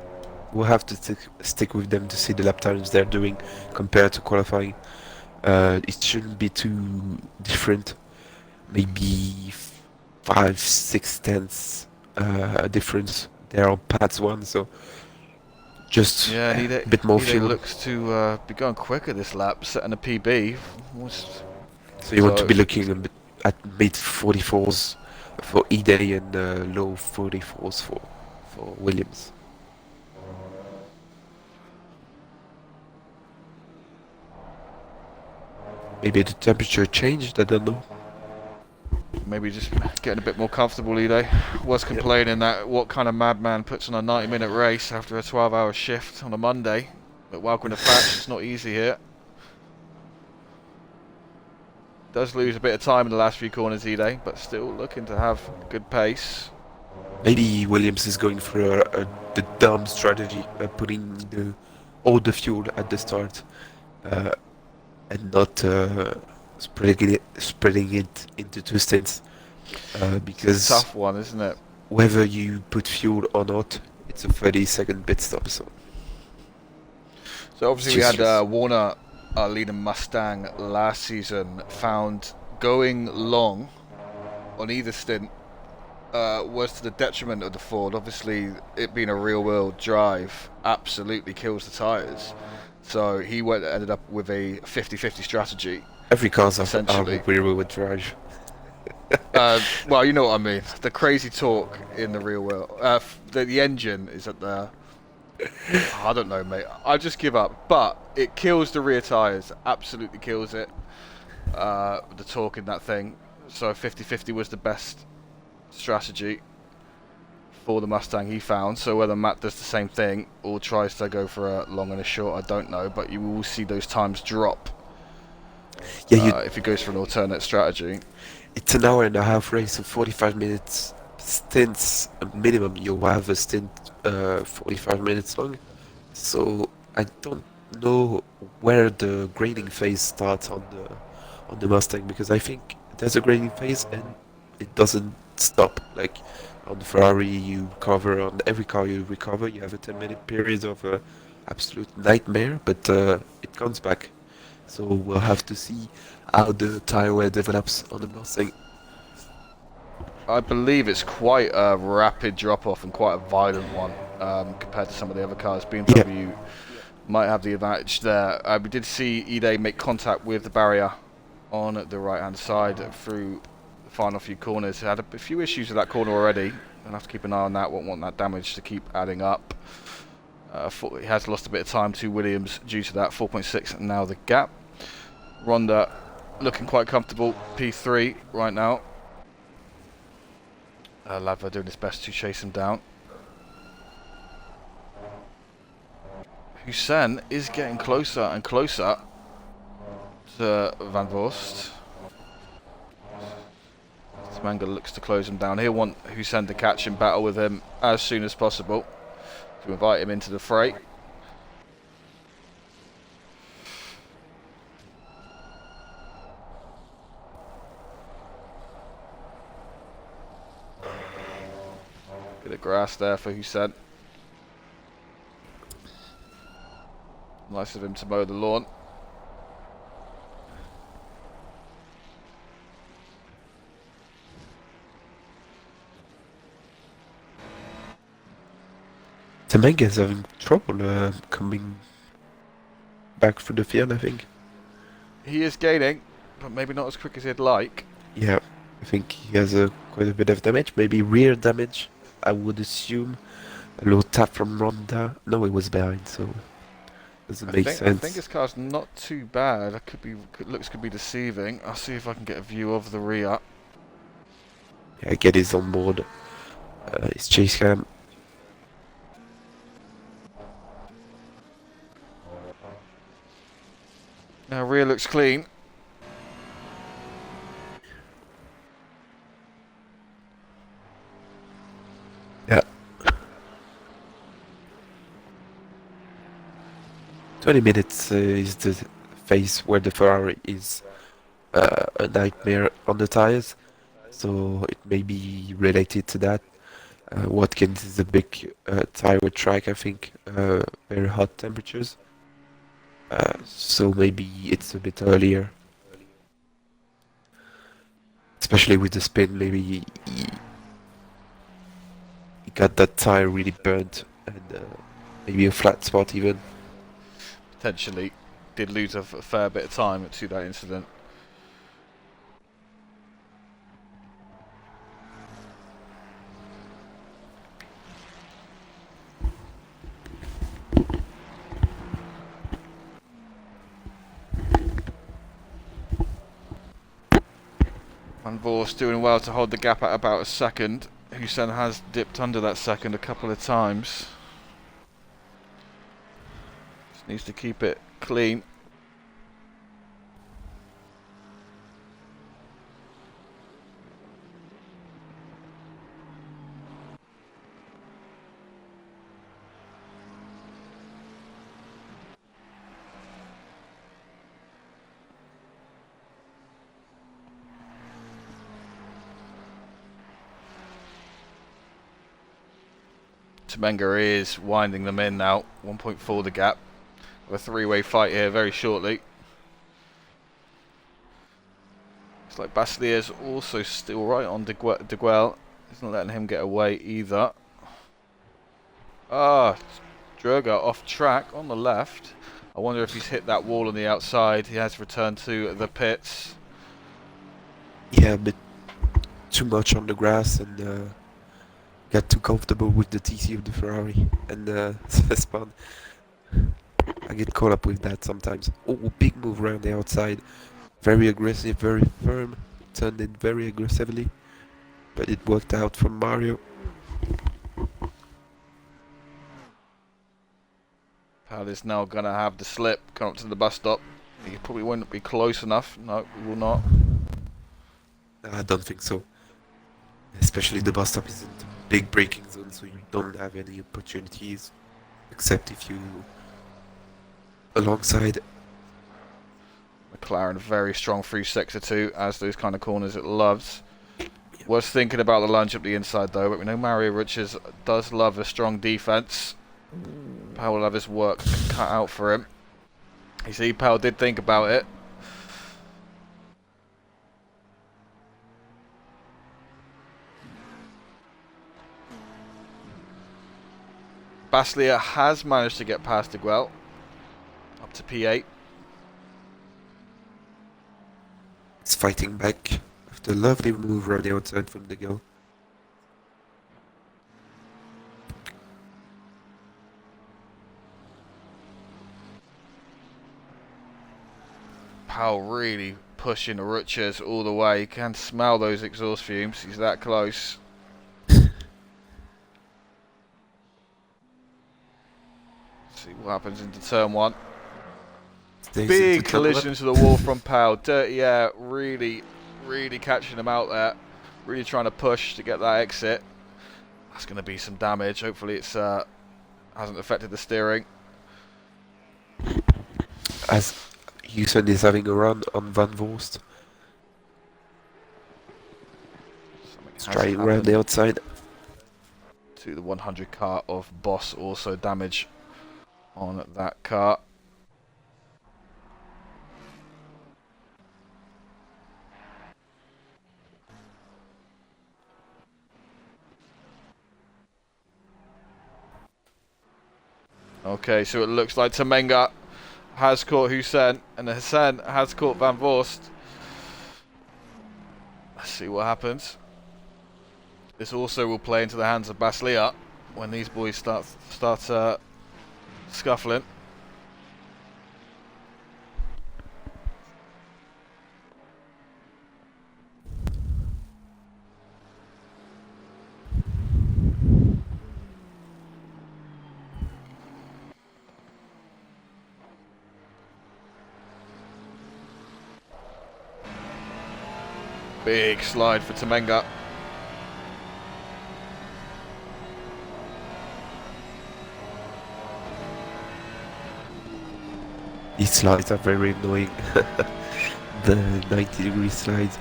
[SPEAKER 2] We'll have to stick with them to see the lap times they're doing compared to qualifying. It shouldn't be too different. Maybe 5-6 tenths difference. They're on pads 1, so just a bit more fuel.
[SPEAKER 1] Looks to be going quicker this lap, setting a PB.
[SPEAKER 2] So you want to be looking a bit at mid 44s for Ide and low 44s for Williams. Maybe the temperature changed, I don't know.
[SPEAKER 1] Maybe just getting a bit more comfortable, Ide. Was complaining that what kind of madman puts on a 90-minute race after a 12-hour shift on a Monday. But welcome to Fatch, it's not easy here. Does lose a bit of time in the last few corners, Ide, but still looking to have good pace.
[SPEAKER 2] Maybe Williams is going for the dumb strategy, putting all the fuel at the start and not spreading it into 2 stints. Because
[SPEAKER 1] it's a tough one, isn't it?
[SPEAKER 2] Whether you put fuel or not, it's a 30-second pit stop. So
[SPEAKER 1] obviously we had Warner, our leading Mustang last season, found going long on either stint was to the detriment of the Ford. Obviously, it being a rear-wheel drive absolutely kills the tyres. So he ended up with a 50-50 strategy.
[SPEAKER 2] Every car's a rear-wheel drive.
[SPEAKER 1] Well, you know what I mean. The crazy torque in the rear wheel. The engine is at the... I don't know, mate. I just give up. But it kills the rear tyres. Absolutely kills it. The torque in that thing. So 50-50 was the best strategy for the Mustang he found. So whether Matt does the same thing or tries to go for a long and a short, I don't know. But you will see those times drop. Yeah, if he goes for an alternate strategy.
[SPEAKER 2] It's an hour and a half race, so 45 minutes stints minimum. You'll have a stint 45 minutes long. So I don't know where the grading phase starts on the Mustang, because I think there's a grading phase and it doesn't stop. Like on the Ferrari, you recover, on every car you recover, you have a 10-minute period of absolute nightmare, but it comes back. So we'll have to see how the tire wear develops on the Mustang.
[SPEAKER 1] I believe it's quite a rapid drop-off and quite a violent one compared to some of the other cars. BMW might have the advantage there. We did see Ide make contact with the barrier on the right-hand side through the final few corners. He had a few issues with that corner already. I'll have to keep an eye on that. Won't want that damage to keep adding up. He has lost a bit of time to Williams due to that. 4.6 now the gap. Ronda looking quite comfortable, P3 right now. Lava doing his best to chase him down. Hussein is getting closer and closer to Van Vorst. Manga looks to close him down. He'll want Hussein to catch him, battle with him as soon as possible to invite him into the fray. Bit of grass there for Hussein. Nice of him to mow the lawn.
[SPEAKER 2] Temenge is having trouble coming back through the field, I think.
[SPEAKER 1] He is gaining, but maybe not as quick as he'd like.
[SPEAKER 2] Yeah, I think he has quite a bit of damage, maybe rear damage, I would assume. A little tap from Ronda. No, it was behind, so doesn't make sense.
[SPEAKER 1] I think his car's not too bad. It looks could be deceiving. I'll see if I can get a view of the rear.
[SPEAKER 2] Yeah, get his on board. His chase cam.
[SPEAKER 1] Now rear looks clean.
[SPEAKER 2] Yeah. 20 minutes is the phase where the Ferrari is a nightmare on the tires, so it may be related to that. Watkins is a big tire track, I think, very hot temperatures, so maybe it's a bit earlier, especially with the spin. Maybe he got that tire really burnt, and maybe a flat spot even.
[SPEAKER 1] Potentially did lose a fair bit of time to that incident. Van Voorst doing well to hold the gap at about a second. Hussein has dipped under that second a couple of times. Just needs to keep it clean. Temenga is winding them in now. 1.4 the gap. A three-way fight here very shortly. It's like Baslier's also still right on De Guel. Isn't letting him get away either. Ah, Droga off track on the left. I wonder if he's hit that wall on the outside. He has returned to the pits.
[SPEAKER 2] Yeah, a bit too much on the grass and got too comfortable with the TC of the Ferrari and spun. I get caught up with that sometimes. Oh, big move around the outside. Very aggressive, very firm. Turned in very aggressively. But it worked out for Mario.
[SPEAKER 1] Pal is now going to have the slip come up to the bus stop. He probably won't be close enough. No, he will not.
[SPEAKER 2] I don't think so. Especially the bus stop isn't a big braking zone, so you don't have any opportunities. Except if you alongside.
[SPEAKER 1] McLaren very strong through sector 2, as those kind of corners it loves. Was thinking about the lunge up the inside though, but we know Mario Richards does love a strong defence. Powell will have his work cut out for him. You see, Powell did think about it. Baslier has managed to get past De Guel, up to P8.
[SPEAKER 2] It's fighting back after a lovely move around the outside from the girl.
[SPEAKER 1] Powell really pushing the Richards all the way. You can smell those exhaust fumes. He's that close. See what happens into turn 1. Big collision to the wall from Powell. Dirty air really catching him out there. Really trying to push to get that exit. That's going to be some damage. Hopefully it's hasn't affected the steering.
[SPEAKER 2] As Houston is having a run on Van Voorst. Trying around the outside.
[SPEAKER 1] To the 100 car of Boss, also damage on that car. Okay, so it looks like Temenga has caught Hussein, and Hussein has caught Van Voorst. Let's see what happens. This also will play into the hands of Baslier when these boys start scuffling. Big slide for Tamenga.
[SPEAKER 2] These slides are very annoying. The 90-degree slides.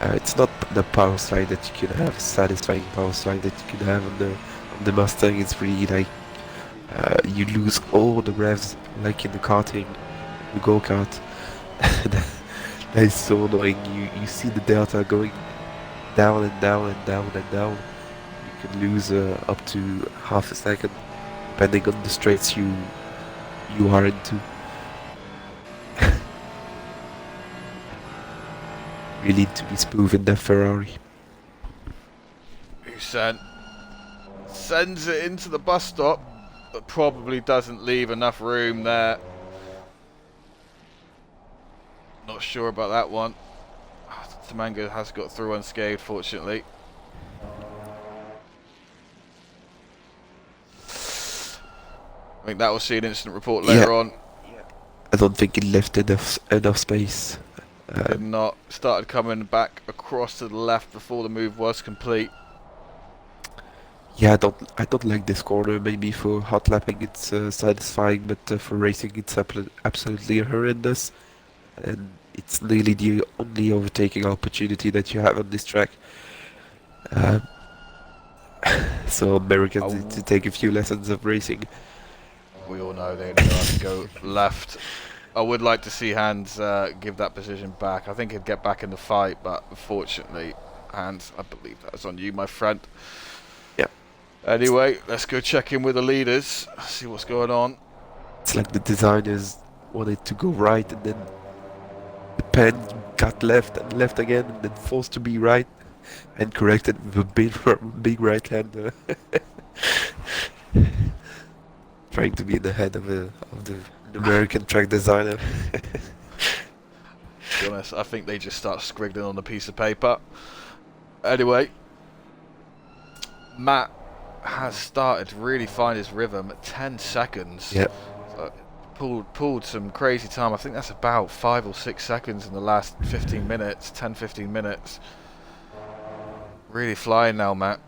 [SPEAKER 2] It's not the power slide that you can have, satisfying power slide that you can have on the Mustang. It's really like you lose all the revs, like in the karting, the go-kart. That is so annoying. You see the delta going down and down and down and down. You can lose up to half a second, depending on the straights you are into. Really need to be smooth in that Ferrari.
[SPEAKER 1] Hussein sends it into the bus stop, but probably doesn't leave enough room there. Not sure about that one. Tamenga has got through unscathed, fortunately. I think that will see an incident report later on.
[SPEAKER 2] I don't think it left enough space.
[SPEAKER 1] Did not. Started coming back across to the left before the move was complete.
[SPEAKER 2] Yeah, I don't like this corner. Maybe for hot lapping it's satisfying, but for racing it's absolutely horrendous. And it's nearly the only overtaking opportunity that you have on this track. So Americans need to take a few lessons of racing.
[SPEAKER 1] We all know they know how to go left. I would like to see Hans give that position back. I think he'd get back in the fight, but unfortunately, Hans, I believe that was on you, my friend.
[SPEAKER 2] Yeah.
[SPEAKER 1] Anyway, let's go check in with the leaders, see what's going on.
[SPEAKER 2] It's like the designers wanted to go right, and then the pen got left and left again, and then forced to be right, and corrected with a big right hand. Trying to be in the head of the American track designer.
[SPEAKER 1] To be honest, I think they just start scribbling on a piece of paper. Anyway, Matt has started to really find his rhythm at 10 seconds.
[SPEAKER 2] Yep.
[SPEAKER 1] So pulled some crazy time. I think that's about 5 or 6 seconds in the last 15 minutes, 10-15 minutes. Really flying now, Matt.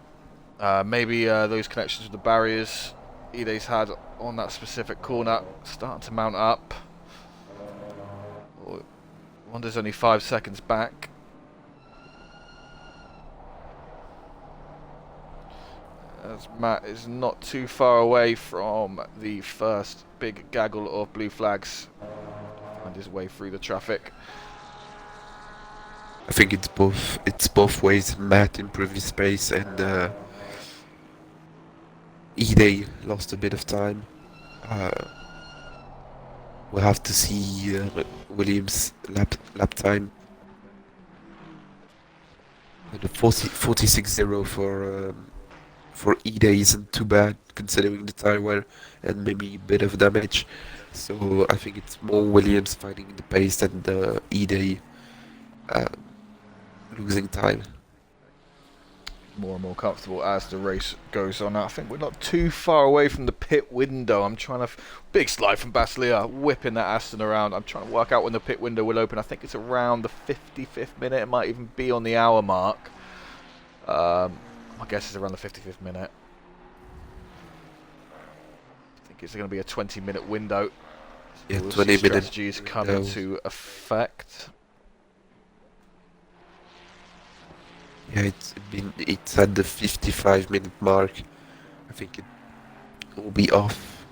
[SPEAKER 1] Maybe those connections with the barriers Ide's had on that specific corner starting to mount up. Honda's only 5 seconds back. As Matt is not too far away from the first big gaggle of blue flags. Find his way through the traffic.
[SPEAKER 2] I think it's both ways. Matt improved his pace, and Ide lost a bit of time. We'll have to see Williams' lap time. The 46.0 for Ide isn't too bad considering the tire wear and maybe a bit of damage. So I think it's more Williams finding the pace than Ide losing time.
[SPEAKER 1] More and more comfortable as the race goes on. I think we're not too far away from the pit window. I'm trying to... Big slide from Baslia, whipping that Aston around. I'm trying to work out when the pit window will open. I think it's around the 55th minute. It might even be on the hour mark. My guess is around the 55th minute. I think it's going to be a 20-minute window.
[SPEAKER 2] Yeah,
[SPEAKER 1] we'll
[SPEAKER 2] 20
[SPEAKER 1] see
[SPEAKER 2] minutes.
[SPEAKER 1] Strategies come into effect.
[SPEAKER 2] Yeah, it's at the 55-minute mark. I think it will be off.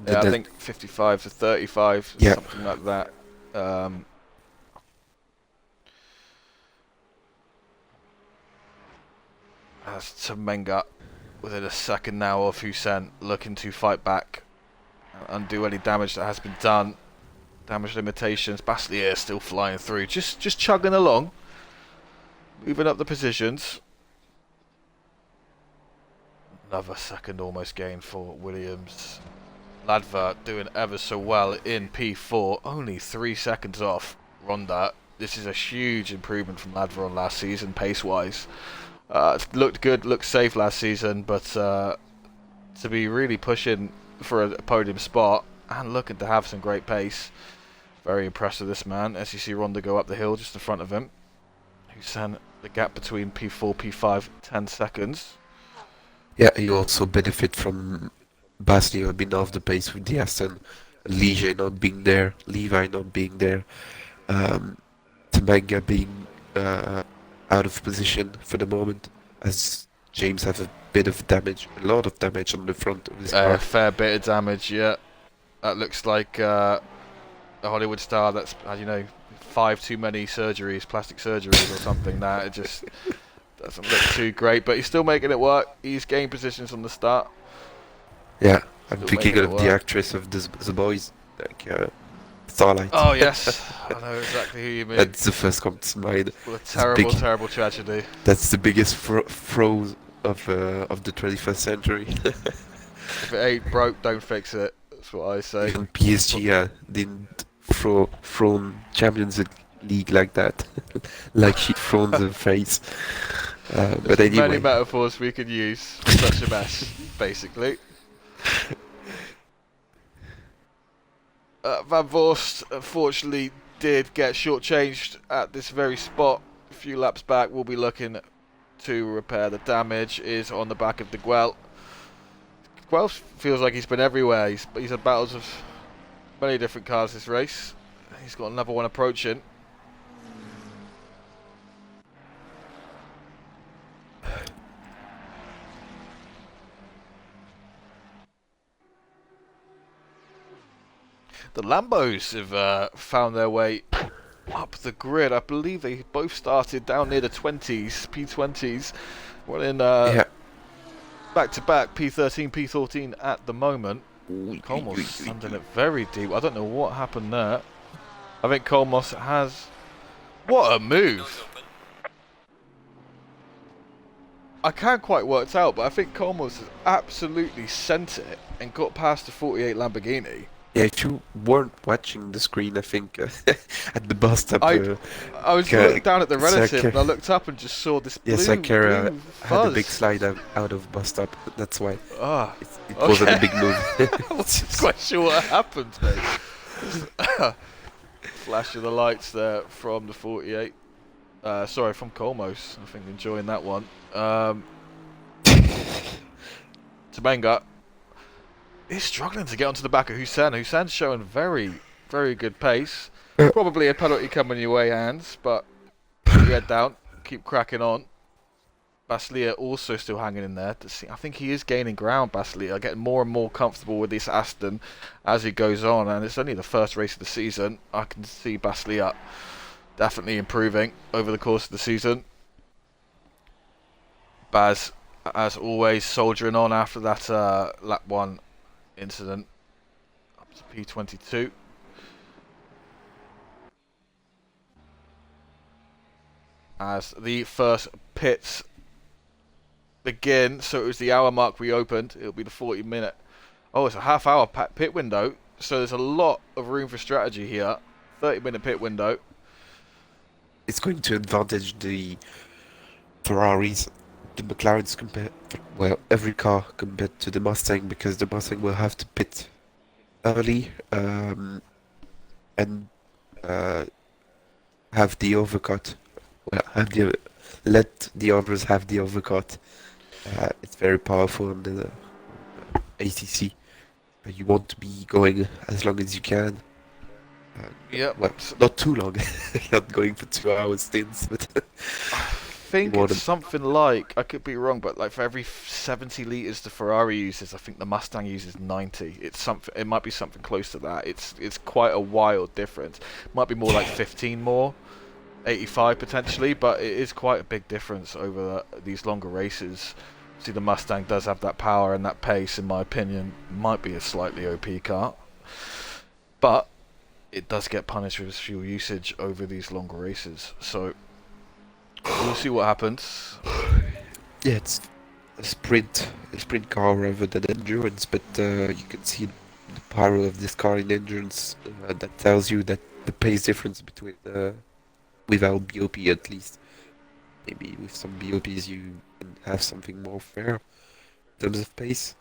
[SPEAKER 1] Yeah, I think 55 to 35,
[SPEAKER 2] yeah,
[SPEAKER 1] something like that. As Tamenga within a second now of Hussein, looking to fight back and undo any damage that has been done. Damage limitations. Baslier still flying through, just chugging along, moving up the positions. Another second almost gained for Williams. Ladver doing ever so well in P4, only 3 seconds off Ronda. This is a huge improvement from Ladver on last season, pace-wise. Looked good, looked safe last season, but to be really pushing for a podium spot and looking to have some great pace. Very impressed with this man. As you see Ronda go up the hill just in front of him. Hussein, the gap between P4, P5, 10 seconds.
[SPEAKER 2] Yeah, you also benefit from Basile being off the pace with the Aston, Leger not being there, Levi not being there, um, Temanga being out of position for the moment, as James has a bit of damage, a lot of damage on the front of his car.
[SPEAKER 1] A fair bit of damage, yeah. That looks like a Hollywood star that's had, you know, 5 too many surgeries, plastic surgeries or something. That it just doesn't look too great, but he's still making it work. He's gained positions on the start.
[SPEAKER 2] Yeah, I'm
[SPEAKER 1] Still
[SPEAKER 2] thinking
[SPEAKER 1] making it
[SPEAKER 2] of the
[SPEAKER 1] work.
[SPEAKER 2] actress of the boys, like Starlight.
[SPEAKER 1] Oh yes, I know exactly who you mean.
[SPEAKER 2] That's the first comes to mind.
[SPEAKER 1] What a
[SPEAKER 2] It's
[SPEAKER 1] terrible,
[SPEAKER 2] big.
[SPEAKER 1] terrible tragedy.
[SPEAKER 2] That's the biggest froze of the 21st century.
[SPEAKER 1] If it ain't broke, don't fix it. That's what I say.
[SPEAKER 2] Even PSG didn't throw Champions League like that, like she'd thrown the face. But
[SPEAKER 1] There's many
[SPEAKER 2] anyway,
[SPEAKER 1] metaphors we could use for such a mess, basically. Van Vorst, unfortunately, did get shortchanged at this very spot. A few laps back, we'll be looking to repair the damage. Is on the back of the Guel. Guel feels like he's been everywhere. He's had battles of many different cars this race. He's got another one approaching. The Lambos have found their way up the grid. I believe they both started down near the 20s, P20s. Running
[SPEAKER 2] yeah.
[SPEAKER 1] back to back, P13, P14 at the moment. Colmos sending it very deep. I don't know what happened there. I think Colmos has... What a move! I can't quite work it out, but I think Colmos has absolutely sent it and got past the 48 Lamborghini.
[SPEAKER 2] Yeah, if you weren't watching the screen, I think at the bus stop,
[SPEAKER 1] I was looking down at the relative and I looked up and just saw this blue,
[SPEAKER 2] Sakara
[SPEAKER 1] blue
[SPEAKER 2] had a big
[SPEAKER 1] fuzz.
[SPEAKER 2] slide out of bus stop. That's why
[SPEAKER 1] Ah,
[SPEAKER 2] it wasn't a
[SPEAKER 1] okay.
[SPEAKER 2] big move.
[SPEAKER 1] I wasn't quite sure what happened, mate. Flash of the lights there from the 48. Sorry, from Colmos. I think enjoying that one. Temanga is struggling to get onto the back of Hussein. Hussein's showing very, very good pace. Probably a penalty coming your way, Hans, but keep your head down, keep cracking on. Baslia also still hanging in there. I think he is gaining ground, Baslia, getting more and more comfortable with this Aston as he goes on, and it's only the first race of the season. I can see Baslia definitely improving over the course of the season. Baz, as always, soldiering on after that lap 1 incident up to P22. As the first pits begin, so it was the hour mark we opened. It'll be the 40-minute. Oh, it's a half-hour pit window, so there's a lot of room for strategy here. 30-minute pit window.
[SPEAKER 2] It's going to advantage the Ferraris, the McLarens compared, well, every car compared to the Mustang, because the Mustang will have to pit early and have the overcut. Well, let the others have the overcut. It's very powerful on the ACC. You want to be going as long as you can.
[SPEAKER 1] Yep.
[SPEAKER 2] Well, not too long. Not going for 2 hours stints, but
[SPEAKER 1] I think it's something like, I could be wrong, but like for every 70 litres the Ferrari uses, I think the Mustang uses 90. It's something. It might be something close to that. It's quite a wild difference. It might be more like 15 more, 85 potentially, but it is quite a big difference over these longer races. See, the Mustang does have that power and that pace, in my opinion. Might be a slightly OP car, but it does get punished with its fuel usage over these longer races. So we'll see what happens.
[SPEAKER 2] yeah, it's a sprint car rather than endurance. But you can see the power of this car in endurance. That tells you that the pace difference between without BOP at least. Maybe with some BOPs you can have something more fair in terms of pace.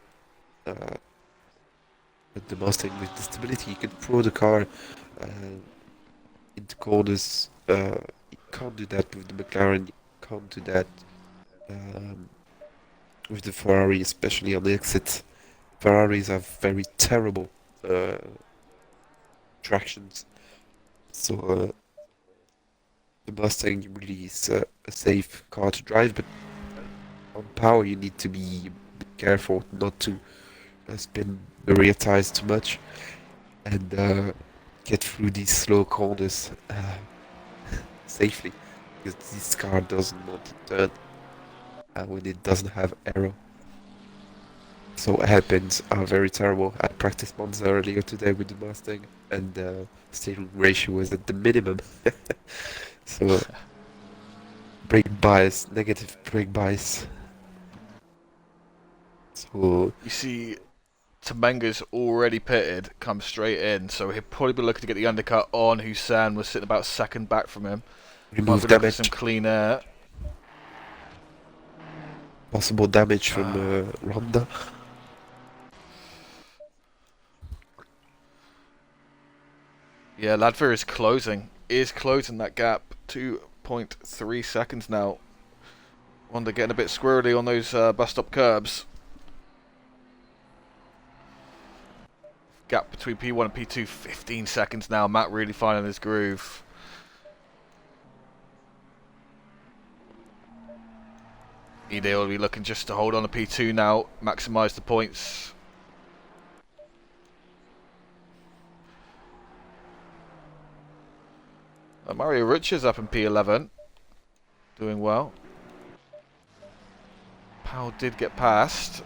[SPEAKER 2] But the Mustang with the stability, you can throw the car uh, into corners. You can't do that with the McLaren. You can't do that um, with the Ferrari, especially on the exit. Ferraris have very terrible uh, tractions. So the Mustang really is a safe car to drive, but on power you need to be a bit careful not to spin the rear tires too much and get through these slow corners safely, because this car doesn't want to turn when it doesn't have aero. So hairpins are very terrible. I practiced Monza earlier today with the Mustang, and steering ratio was at the minimum. So brake bias, negative brake bias. So
[SPEAKER 1] You see, Tamenga's already pitted, come straight in, so he'll probably be looking to get the undercut on Hussein, was sitting about second back from him. Might
[SPEAKER 2] remove
[SPEAKER 1] be looking for some
[SPEAKER 2] damage,
[SPEAKER 1] clean air.
[SPEAKER 2] possible damage from Ronda.
[SPEAKER 1] Yeah, Ladver is closing that gap. 2.3 seconds now. Honda getting a bit squirrely on those bus stop curbs. Gap between P1 and P2, 15 seconds now. Matt really finding his groove. Ide will be looking just to hold on to P2 now, maximise the points. Mario Richards up in P11, doing well. Powell did get past.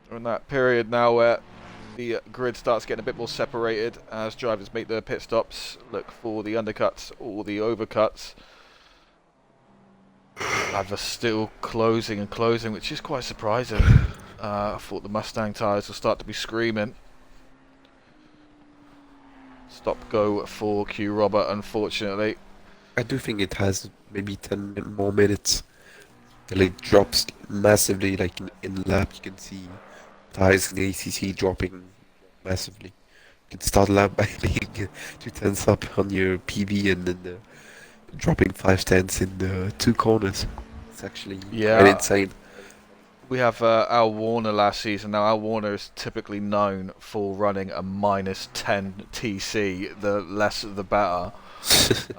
[SPEAKER 1] We're in that period now where the grid starts getting a bit more separated as drivers make their pit stops, look for the undercuts or the overcuts. Ladver still closing and closing, which is quite surprising. I thought the Mustang tyres will start to be screaming. Stop go for Q Robert, unfortunately.
[SPEAKER 2] I do think it has maybe 10 more minutes till it drops massively, like in lap you can see tires in the ACC dropping massively. You can start lap by being 2 tenths up on your PB and then dropping 5 tenths in the two corners. It's actually quite insane.
[SPEAKER 1] We have Al Warner last season. Now, Al Warner is typically known for running a minus 10 TC. The less, the better.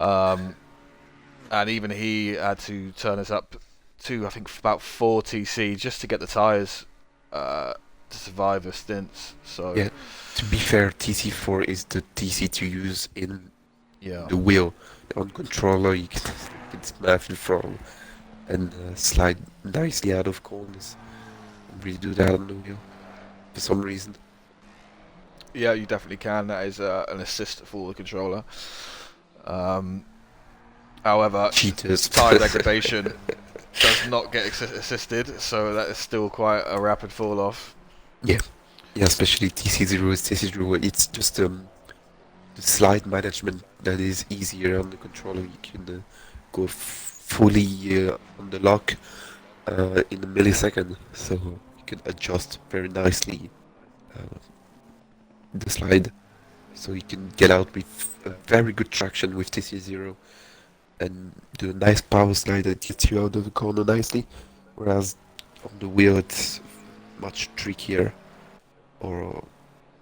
[SPEAKER 1] And even he had to turn us up to, I think, about 4 TC just to get the tyres to survive the stints. So
[SPEAKER 2] yeah, to be fair, TC4 is the TC to use in
[SPEAKER 1] the
[SPEAKER 2] wheel. On controller, you can smash the throttle and slide nicely out of corners. Really do that on the wheel for some reason.
[SPEAKER 1] Yeah, you definitely can. That is an assist for the controller. However,
[SPEAKER 2] cheaters.
[SPEAKER 1] Tyre degradation does not get assisted, so that is still quite a rapid fall off.
[SPEAKER 2] Yeah, especially TC0 is TC0. It's just the slide management that is easier on the controller. You can go fully on the lock in a millisecond, so you can adjust very nicely the slide, so you can get out with a very good traction with TC0 and do a nice power slide that gets you out of the corner nicely, whereas on the wheel it's much trickier, or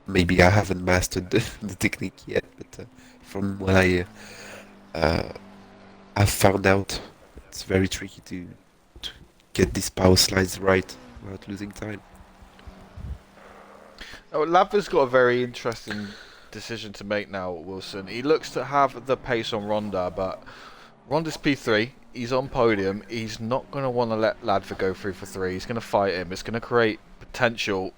[SPEAKER 2] maybe I haven't mastered the technique yet, but from what I've found out, it's very tricky to get these power slides right without losing time.
[SPEAKER 1] Oh, Ladver's got a very interesting decision to make now, Wilson. He looks to have the pace on Ronda, but Ronda's P3, he's on podium, he's not going to want to let Ladver go through for 3, he's going to fight him, it's going to create potential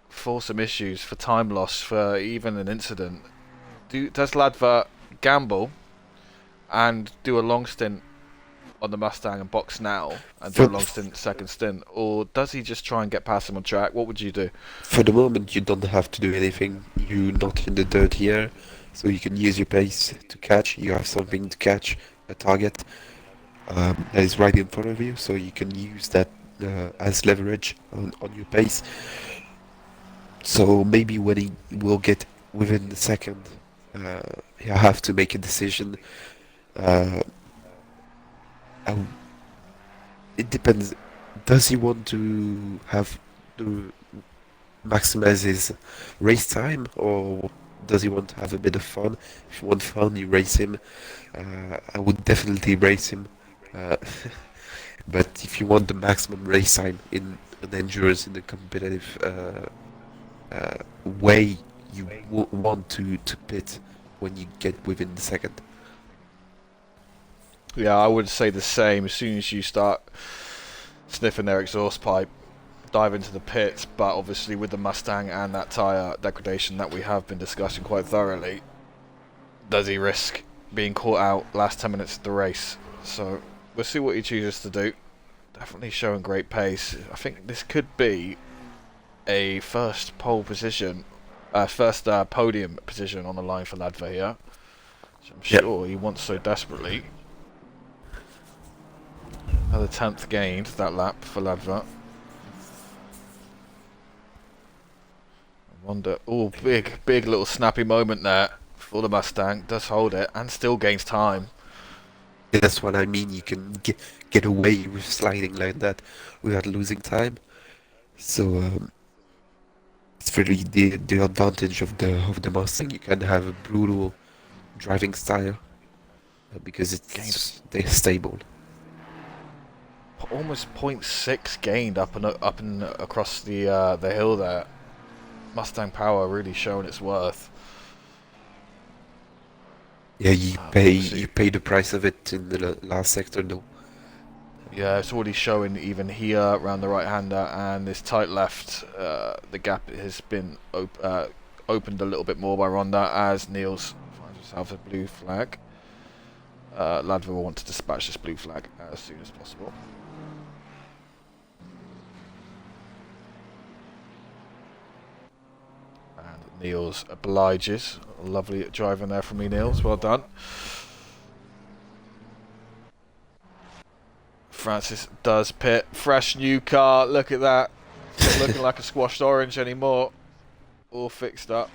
[SPEAKER 1] for some issues, for time loss, for even an incident. Does Ladver gamble and do a long stint on the Mustang and box now and do a long stint, second stint, or does he just try and get past him on track? What would you do?
[SPEAKER 2] For the moment, you don't have to do anything. You're not in the dirt here, so you can use your pace to catch. You have something to catch, a target. that is right in front of you, so you can use that as leverage on your pace. So maybe when he will get within the second, uh, he'll have to make a decision. Uh, and it depends. Does he want to have to maximize his race time, or does he want to have a bit of fun? If you want fun, you race him. I would definitely race him. Uh, but if you want the maximum race time in an endurance in a competitive way, you want to pit when you get within the second.
[SPEAKER 1] Yeah, I would say the same. As soon as you start sniffing their exhaust pipe, dive into the pits. But obviously, with the Mustang and that tyre degradation that we have been discussing quite thoroughly, does he risk being caught out last 10 minutes of the race? So we'll see what he chooses to do. Definitely showing great pace. I think this could be a first pole position, first podium position on the line for Ladva here, which I'm sure he wants so desperately. Another 10th gained that lap for Ladva. I wonder. Oh, big little snappy moment there for the Mustang. Does hold it and still gains time.
[SPEAKER 2] Yeah, that's what I mean. You can get away with sliding like that without losing time. So it's really the advantage of the Mustang. You can have a brutal driving style because they're stable.
[SPEAKER 1] Almost 0.6 gained up and across the hill there. Mustang power really showing its worth.
[SPEAKER 2] Yeah, you pay the price of it in the last sector though.
[SPEAKER 1] Yeah, it's already showing even here around the right-hander and this tight left. The gap has been opened a little bit more by Ronda as Niels finds himself a blue flag. Ladva will want to dispatch this blue flag as soon as possible. And Niels obliges. Lovely driving there from me, Niels. Well done. Francis does pit. Fresh new car. Look at that. Not looking like a squashed orange anymore. All fixed up.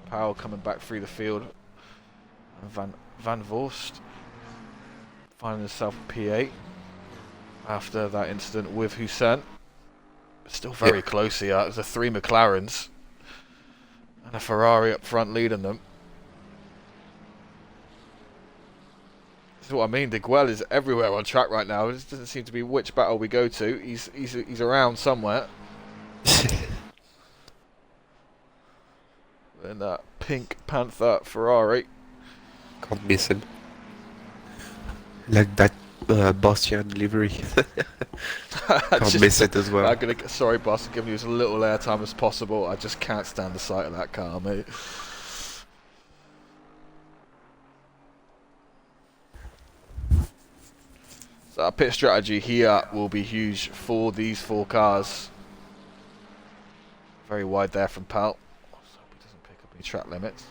[SPEAKER 1] Powell coming back through the field. And Van Vorst finding himself a P8 after that incident with Hussein. Still very close here. There's the 3 McLarens and a Ferrari up front leading them. This is what I mean. De Guel is everywhere on track right now. It doesn't seem to be which battle we go to. He's around somewhere. In that pink Panther Ferrari.
[SPEAKER 2] Can't miss him. Like that Bastian livery. Can't miss it as well.
[SPEAKER 1] Sorry, boss, I'm giving you as little airtime as possible. I just can't stand the sight of that car, mate. So our pit strategy here will be huge for these 4 cars. Very wide there from Pal. So he doesn't pick up any track limits.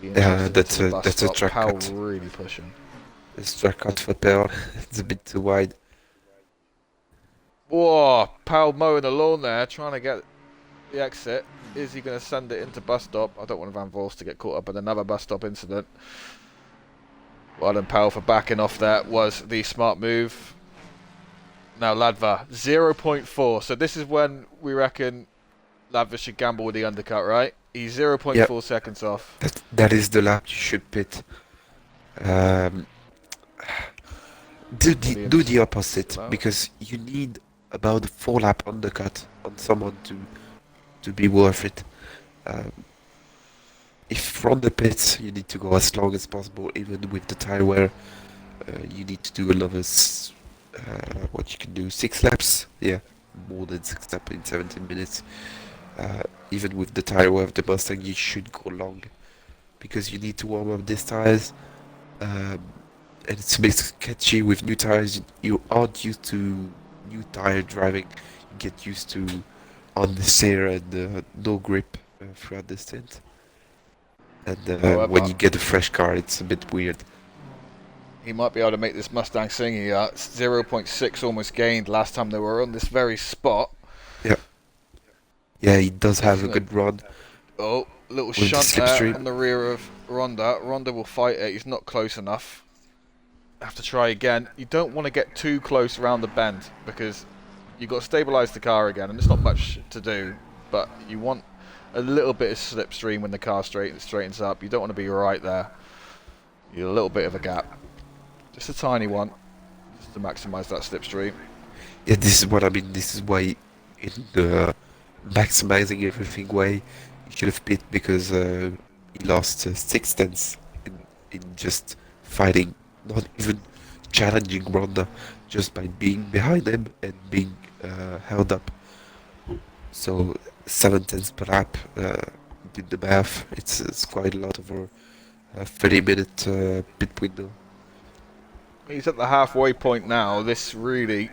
[SPEAKER 2] Yeah, that's a track
[SPEAKER 1] Pal
[SPEAKER 2] cut.
[SPEAKER 1] really pushing.
[SPEAKER 2] It's track cut for Pearl. It's a bit too wide.
[SPEAKER 1] Whoa, Pal mowing the lawn there, trying to get the exit. Is he going to send it into bus stop? I don't want Van Vos to get caught up in another bus stop incident. Well done, Powell, for backing off. That was the smart move. Now Ladva 0.4. So this is when we reckon Ladva should gamble with the undercut, right? He's 0.4 seconds off.
[SPEAKER 2] That is the lap you should pit. Do the opposite because you need about a 4 lap undercut on someone to be worth it. If from the pits you need to go as long as possible, even with the tire wear, you need to do another what you can do 6 laps. Yeah, more than 6 laps in 17 minutes. Even with the tire wear of the Mustang, you should go long because you need to warm up these tires. And it's a bit sketchy with new tires. You aren't used to new tire driving. You get used to on the stair and no grip throughout the stint. And when
[SPEAKER 1] However,
[SPEAKER 2] you get a fresh car, it's a bit weird.
[SPEAKER 1] he might be able to make this Mustang sing here. 0.6 almost gained last time they were on this very spot.
[SPEAKER 2] Yeah, yeah, he does
[SPEAKER 1] This
[SPEAKER 2] have
[SPEAKER 1] is
[SPEAKER 2] a
[SPEAKER 1] a
[SPEAKER 2] good run
[SPEAKER 1] little
[SPEAKER 2] with the
[SPEAKER 1] shunt there
[SPEAKER 2] slipstream.
[SPEAKER 1] on the rear of Ronda. Ronda will fight it. He's not close enough. Have to try again. You don't want to get too close around the bend because you've got to stabilise the car again, and it's not much to do, but you want a little bit of slipstream when the car straightens up. You don't want to be right there. You're a little bit of a gap. Just a tiny one, just to maximise that slipstream.
[SPEAKER 2] Yeah, this is what I mean. This is why in the maximizing everything way, he should have pit because he lost 6 tenths in just fighting, not even challenging Ronda, just by being behind him and being held up. So 7 tenths per lap, did the math, it's quite a lot over a 30-minute pit window.
[SPEAKER 1] He's at the halfway point now. This really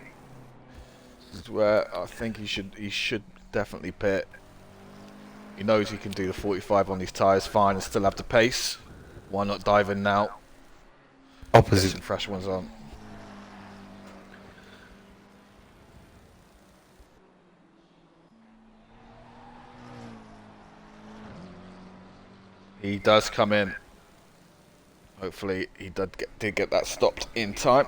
[SPEAKER 1] is where I think he should definitely pit. He knows he can do the 45 on these tyres fine and still have the pace. Why not dive in now? Get
[SPEAKER 2] Opposite.
[SPEAKER 1] some fresh ones on. He does come in. Hopefully he did get that stopped in time.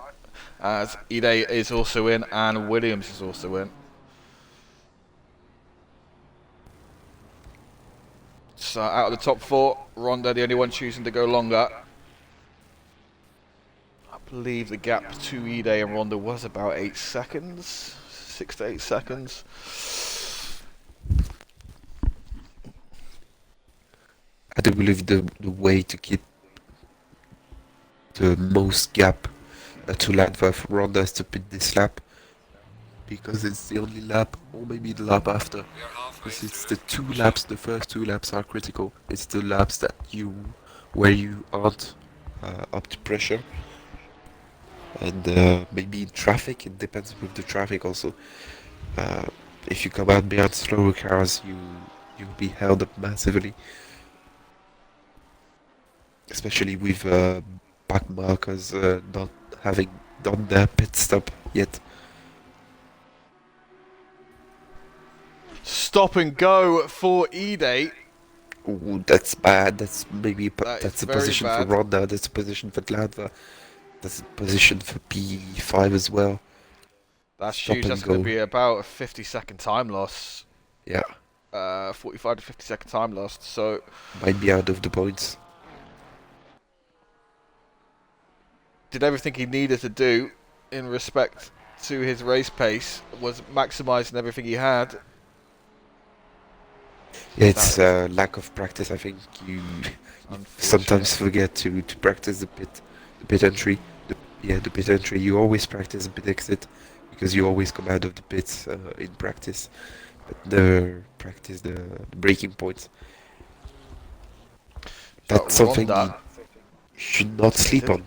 [SPEAKER 1] As Ide is also in and Williams is also in. So out of the top four, Ronda the only one choosing to go longer. I believe the gap to Ide and Ronda was about 8 seconds. 6 to 8 seconds.
[SPEAKER 2] I do believe the way to keep the most gap to Latva for Ronda is to pit this lap, because it's the only lap, or maybe the lap after. Because it's the first 2 laps are critical. It's the laps where you aren't up to pressure. And maybe in traffic, it depends with the traffic also. If you come out behind slower cars, you'll be held up massively. Especially with back markers not having done their pit stop yet.
[SPEAKER 1] Stop and go for Ide.
[SPEAKER 2] Ooh, that's bad. That's maybe that's a
[SPEAKER 1] very
[SPEAKER 2] position
[SPEAKER 1] bad.
[SPEAKER 2] for Ronda. That's a position for Gladva. That's a position for P5 as well.
[SPEAKER 1] That's
[SPEAKER 2] Stop
[SPEAKER 1] huge.
[SPEAKER 2] and
[SPEAKER 1] That's going to
[SPEAKER 2] go.
[SPEAKER 1] be about a 50-second time loss.
[SPEAKER 2] Yeah,
[SPEAKER 1] 45 to 50-second time lost. So
[SPEAKER 2] might be out of the points.
[SPEAKER 1] did everything he needed to do in respect to his race pace, was maximising everything he had.
[SPEAKER 2] Yeah, it's lack of practice. I think you sometimes forget to practice the pit entry. The pit entry. You always practice the pit exit because you always come out of the pits in practice, but never practice the braking points. That's something you should not sleep on.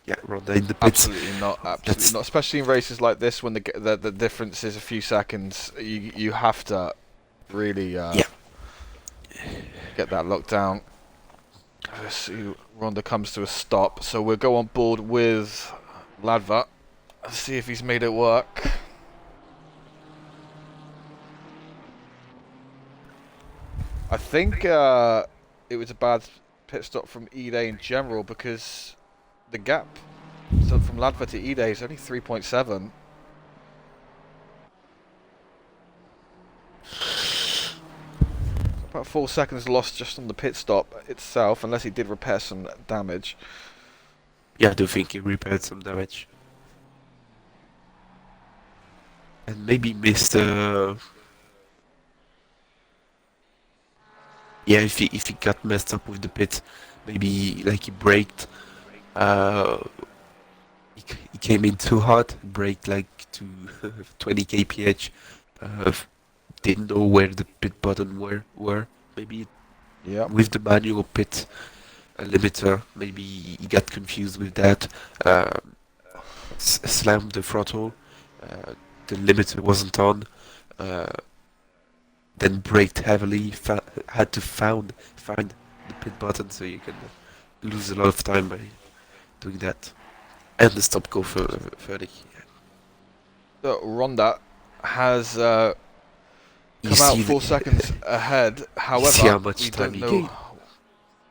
[SPEAKER 2] Yeah, Ronda in the pits.
[SPEAKER 1] Absolutely not. Absolutely not. Especially in races like this, when the difference is a few seconds, you have to really get that locked down. Let's see, Ronda comes to a stop, so we'll go on board with Ladva. Let's see if he's made it work. I think it was a bad pit stop from Ide in general, because the gap from Ladva to Ide is only 3.7. About 4 seconds lost just on the pit stop itself, unless he did repair some damage.
[SPEAKER 2] Yeah, I do think he repaired some damage. And maybe missed yeah, if he got messed up with the pit, maybe like he braked he came in too hot, braked like to 20 kph, didn't know where the pit button were. Maybe with the manual pit limiter, maybe he got confused with that, slammed the throttle, the limiter wasn't on, then braked heavily, had to find the pit button, so you can lose a lot of time by doing that. And the stop go for 30.
[SPEAKER 1] So Ronda has
[SPEAKER 2] You
[SPEAKER 1] come out
[SPEAKER 2] see,
[SPEAKER 1] 4 seconds ahead.
[SPEAKER 2] you see
[SPEAKER 1] However,
[SPEAKER 2] how much
[SPEAKER 1] we
[SPEAKER 2] time
[SPEAKER 1] don't
[SPEAKER 2] he
[SPEAKER 1] know
[SPEAKER 2] gained.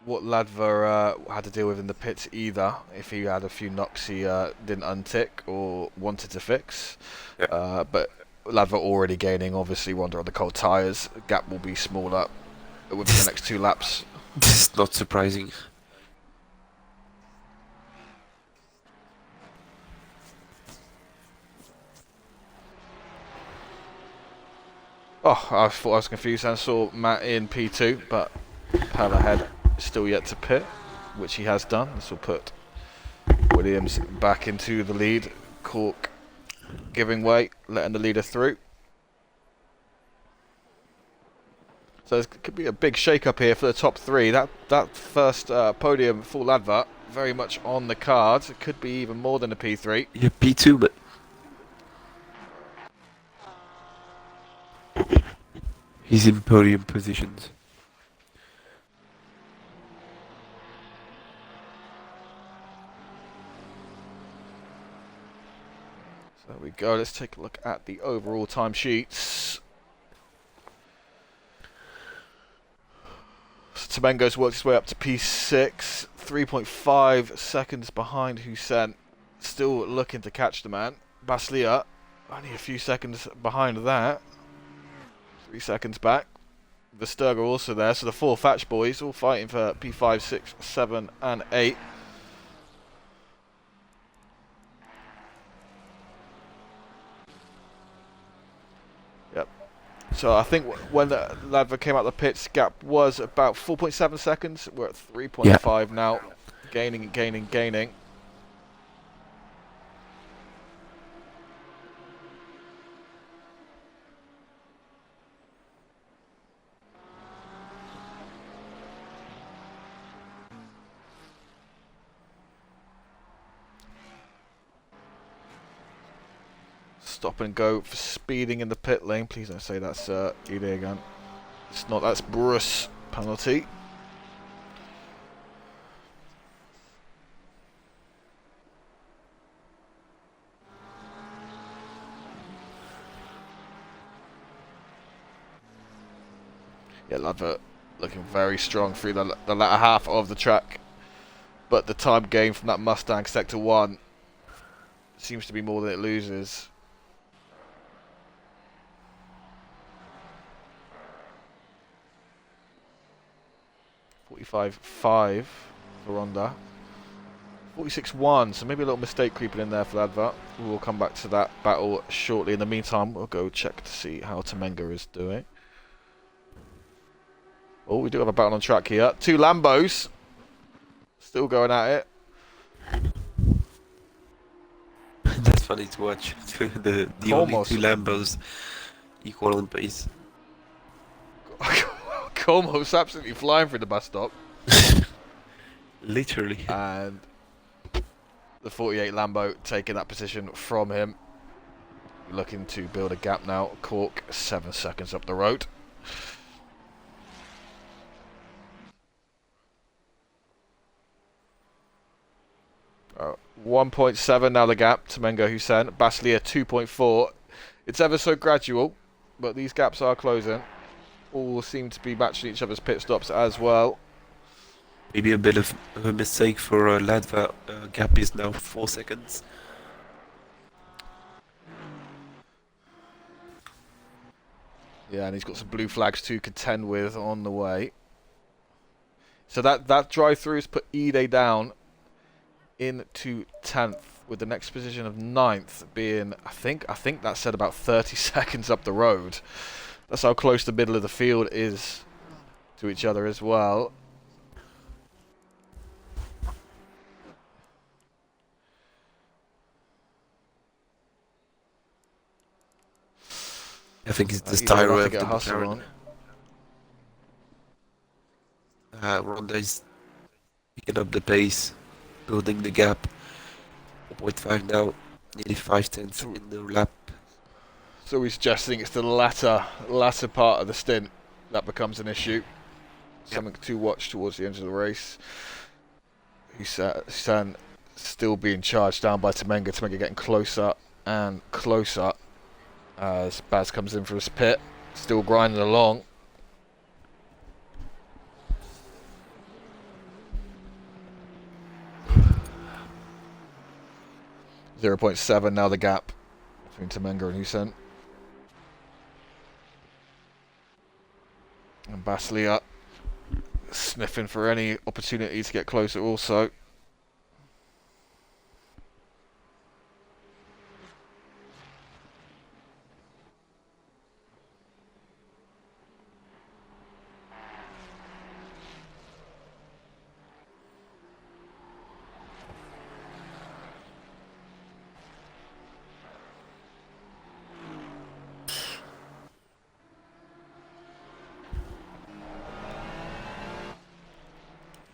[SPEAKER 1] what Ladva had to deal with in the pits either. If he had a few knocks he didn't untick or wanted to fix.
[SPEAKER 2] Yeah.
[SPEAKER 1] But Ladva already gaining, obviously Ronda on the cold tyres. Gap will be smaller within the next 2 laps.
[SPEAKER 2] This is not surprising.
[SPEAKER 1] Oh, I thought I was confused and saw Matt in P2, but Pal ahead still yet to pit, which he has done. This will put Williams back into the lead. Cork giving way, letting the leader through. So there could be a big shake-up here for the top 3. That first podium for Ladva very much on the cards. It could be even more than a P3.
[SPEAKER 2] Yeah, P2, but he's in podium positions.
[SPEAKER 1] So there we go. Let's take a look at the overall timesheets. Temengo's worked his way up to P6, 3.5 seconds behind Hussein, still looking to catch the man. Baslia, only a few seconds behind that, 3 seconds back. Vesterga also there, so the 4 Fatch boys all fighting for P5, 6, 7 and 8. Yep. So I think when the Ladva came out the pits, gap was about 4.7 seconds. We're at 3.5 now. Gaining and gaining, gaining. Stop and go for speeding in the pit lane. Please don't say that's Ide again. It's not, that's Bruce penalty. Yeah, Ladva looking very strong through the latter half of the track. But the time gain from that Mustang Sector 1 seems to be more than it loses. .45.5 for Ronda. 46.1, so maybe a little mistake creeping in there for Ladva. We'll come back to that battle shortly. In the meantime, we'll go check to see how Temenga is doing. Oh, we do have a battle on track here. 2 Lambos. Still going at it.
[SPEAKER 2] That's funny to watch. the only 2 Lambos equal on pace.
[SPEAKER 1] Como's absolutely flying through the bus stop.
[SPEAKER 2] Literally.
[SPEAKER 1] And the 48 Lambo taking that position from him. Looking to build a gap now. Cork 7 seconds up the road. Oh, 1.7 now the gap. Temenga Hussein. Baslia 2.4. It's ever so gradual, but these gaps are closing. All seem to be matching each other's pit stops as well.
[SPEAKER 2] Maybe a bit of a mistake for Ladva. Gap is now 4 seconds.
[SPEAKER 1] Yeah, and he's got some blue flags to contend with on the way. So that drive-through has put Ide down into 10th, with the next position of 9th being, I think that said about 30 seconds up the road. That's how close the middle of the field is to each other as well.
[SPEAKER 2] I think it's the styro of the
[SPEAKER 1] McLaren.
[SPEAKER 2] Ronda is picking up the pace, building the gap. 4.5 now, nearly 5/10 in the lap.
[SPEAKER 1] So we're suggesting it's the latter part of the stint that becomes an issue. something to watch towards the end of the race. Hussein still being charged down by Temenga. Temenga getting closer and closer as Baz comes in for his pit. Still grinding along. .7 now the gap between Temenga and Hussein. And Baslia sniffing for any opportunity to get closer also.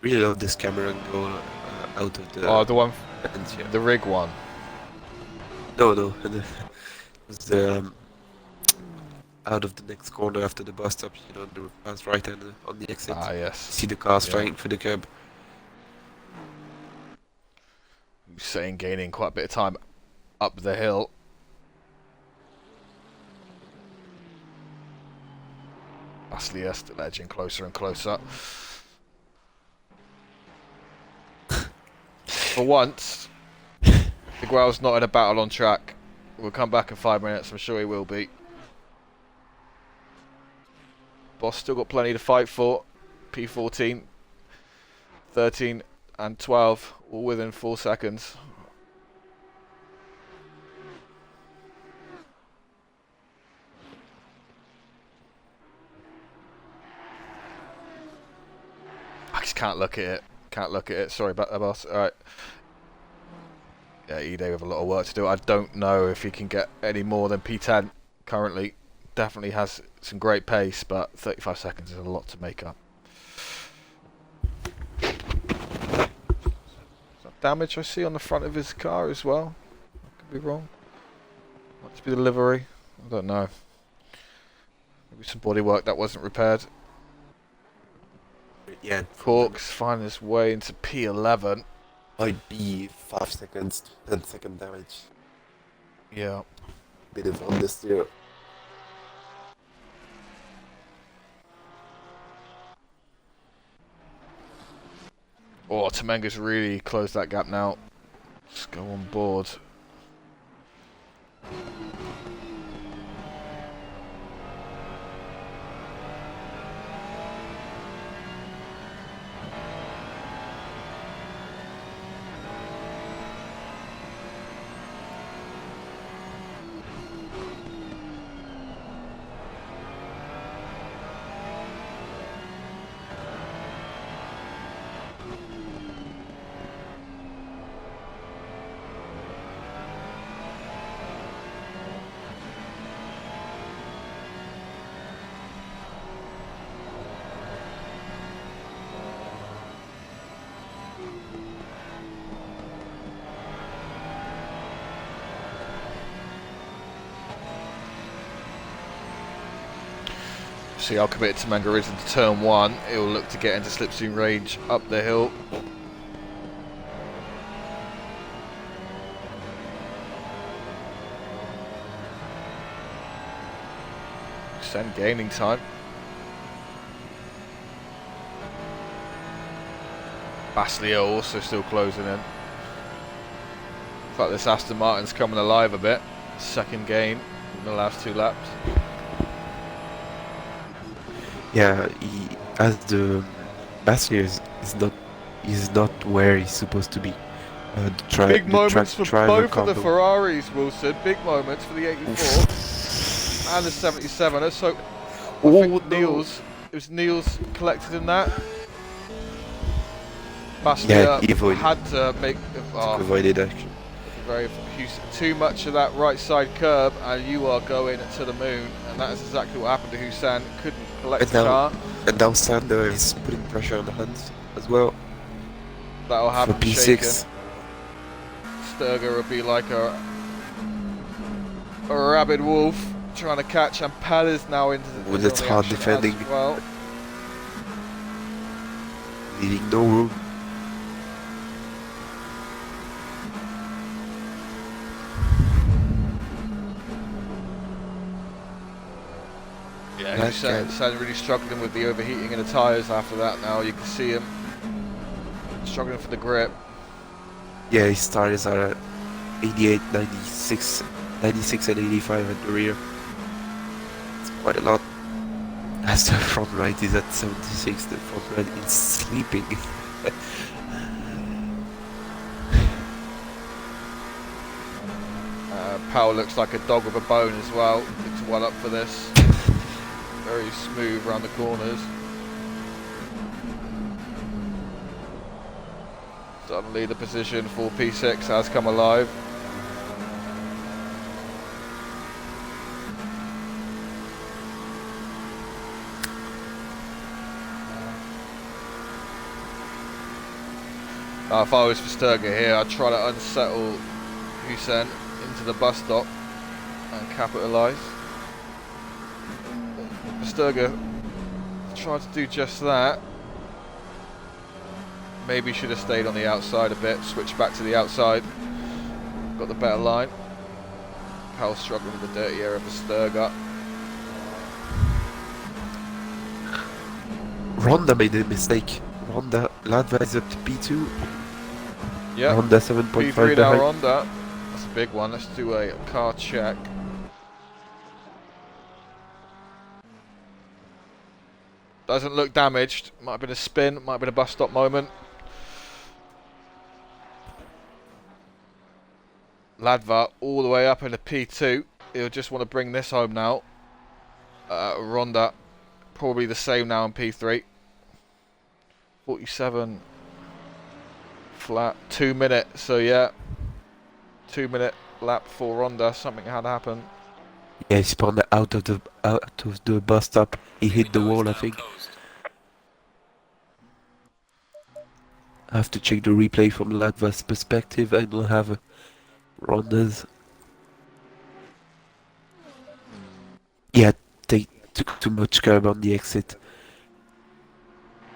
[SPEAKER 2] Really love this camera angle out of the.
[SPEAKER 1] Oh, the one,
[SPEAKER 2] end, yeah.
[SPEAKER 1] the rig one.
[SPEAKER 2] No, it was the out of the next corner after the bus stop. You know, the pass right hand on the exit.
[SPEAKER 1] Ah, yes.
[SPEAKER 2] See the car straight for the curb.
[SPEAKER 1] Hussein gaining quite a bit of time up the hill. Baslia still edging closer and closer. For once, Miguel's not in a battle on track. We'll come back in 5 minutes, I'm sure he will be. Boss still got plenty to fight for. P14, 13 and 12, all within 4 seconds. I just can't look at it. Can't look at it. Sorry about that, boss. Alright. Yeah, Ide with a lot of work to do. I don't know if he can get any more than P10 currently. Definitely has some great pace, but 35 seconds is a lot to make up. Is that damage I see on the front of his car as well? I could be wrong. Might just be the livery. I don't know. Maybe some bodywork that wasn't repaired.
[SPEAKER 2] Yeah.
[SPEAKER 1] Corks finding his way into P11.
[SPEAKER 2] Might be 5 seconds, 10-second damage.
[SPEAKER 1] Yeah.
[SPEAKER 2] Bit of understeer.
[SPEAKER 1] Oh, Temenga's really closed that gap now. Let's go on board. See how committed Temenga is into turn 1. He'll look to get into slipstream range up the hill. Sen gaining time. Baslia also still closing in. Looks like this Aston Martin's coming alive a bit. Second gain in the last 2 laps.
[SPEAKER 2] Yeah, he as the Baslia is not where he's supposed to be.
[SPEAKER 1] Big moments for both of the Ferraris, Wilson. Big moments for the 84 and the 77. Let's hope. I think Niels. It was Niels collected in that. Baslia had to make.
[SPEAKER 2] Avoided action.
[SPEAKER 1] Very too much of that right side curb, and you are going to the moon. And that is exactly what happened to Hussein. Couldn't collect the car.
[SPEAKER 2] And now Sander is putting pressure on the hands as well.
[SPEAKER 1] That'll happen.
[SPEAKER 2] For P6.
[SPEAKER 1] Sturger will be like a rabid wolf trying to catch, and Pal is now into the
[SPEAKER 2] Well, that's hard defending.
[SPEAKER 1] well.
[SPEAKER 2] leaving no room.
[SPEAKER 1] Yeah, he's really struggling with the overheating in the tyres after that now. You can see him struggling for the grip.
[SPEAKER 2] Yeah, his tires are at 88, 96 and 85 at the rear. It's quite a lot. As the front right is at 76, the front right is sleeping.
[SPEAKER 1] Powell looks like a dog with a bone as well. Looks well up for this. Very smooth around the corners. Suddenly the position for P6 has come alive. If I was Verstappen here, I'd try to unsettle Hussein into the bus stop and capitalise. Verstappen tried to do just that. Maybe should have stayed on the outside a bit, switched back to the outside. Got the better line. Powell struggling with the dirty air of Verstappen.
[SPEAKER 2] Ronda made a mistake. Ronda, Ladva is up to P2.
[SPEAKER 1] Yeah,
[SPEAKER 2] Ronda 7.5
[SPEAKER 1] P3 now
[SPEAKER 2] behind.
[SPEAKER 1] Ronda. That's a big one. Let's do a car check. Doesn't look damaged. Might have been a spin, might have been a bus stop moment. Ladva all the way up into P2. He'll just want to bring this home now. Ronda probably the same now in P3. 47 flat, 2 minutes. So yeah, 2 minute lap for Ronda. Something had happened.
[SPEAKER 2] Yeah, he spun out of the bus stop. He hit the wall, I think. I have to check the replay from Latva's perspective. I don't have Ronda's. Yeah, they took too much curb on the exit.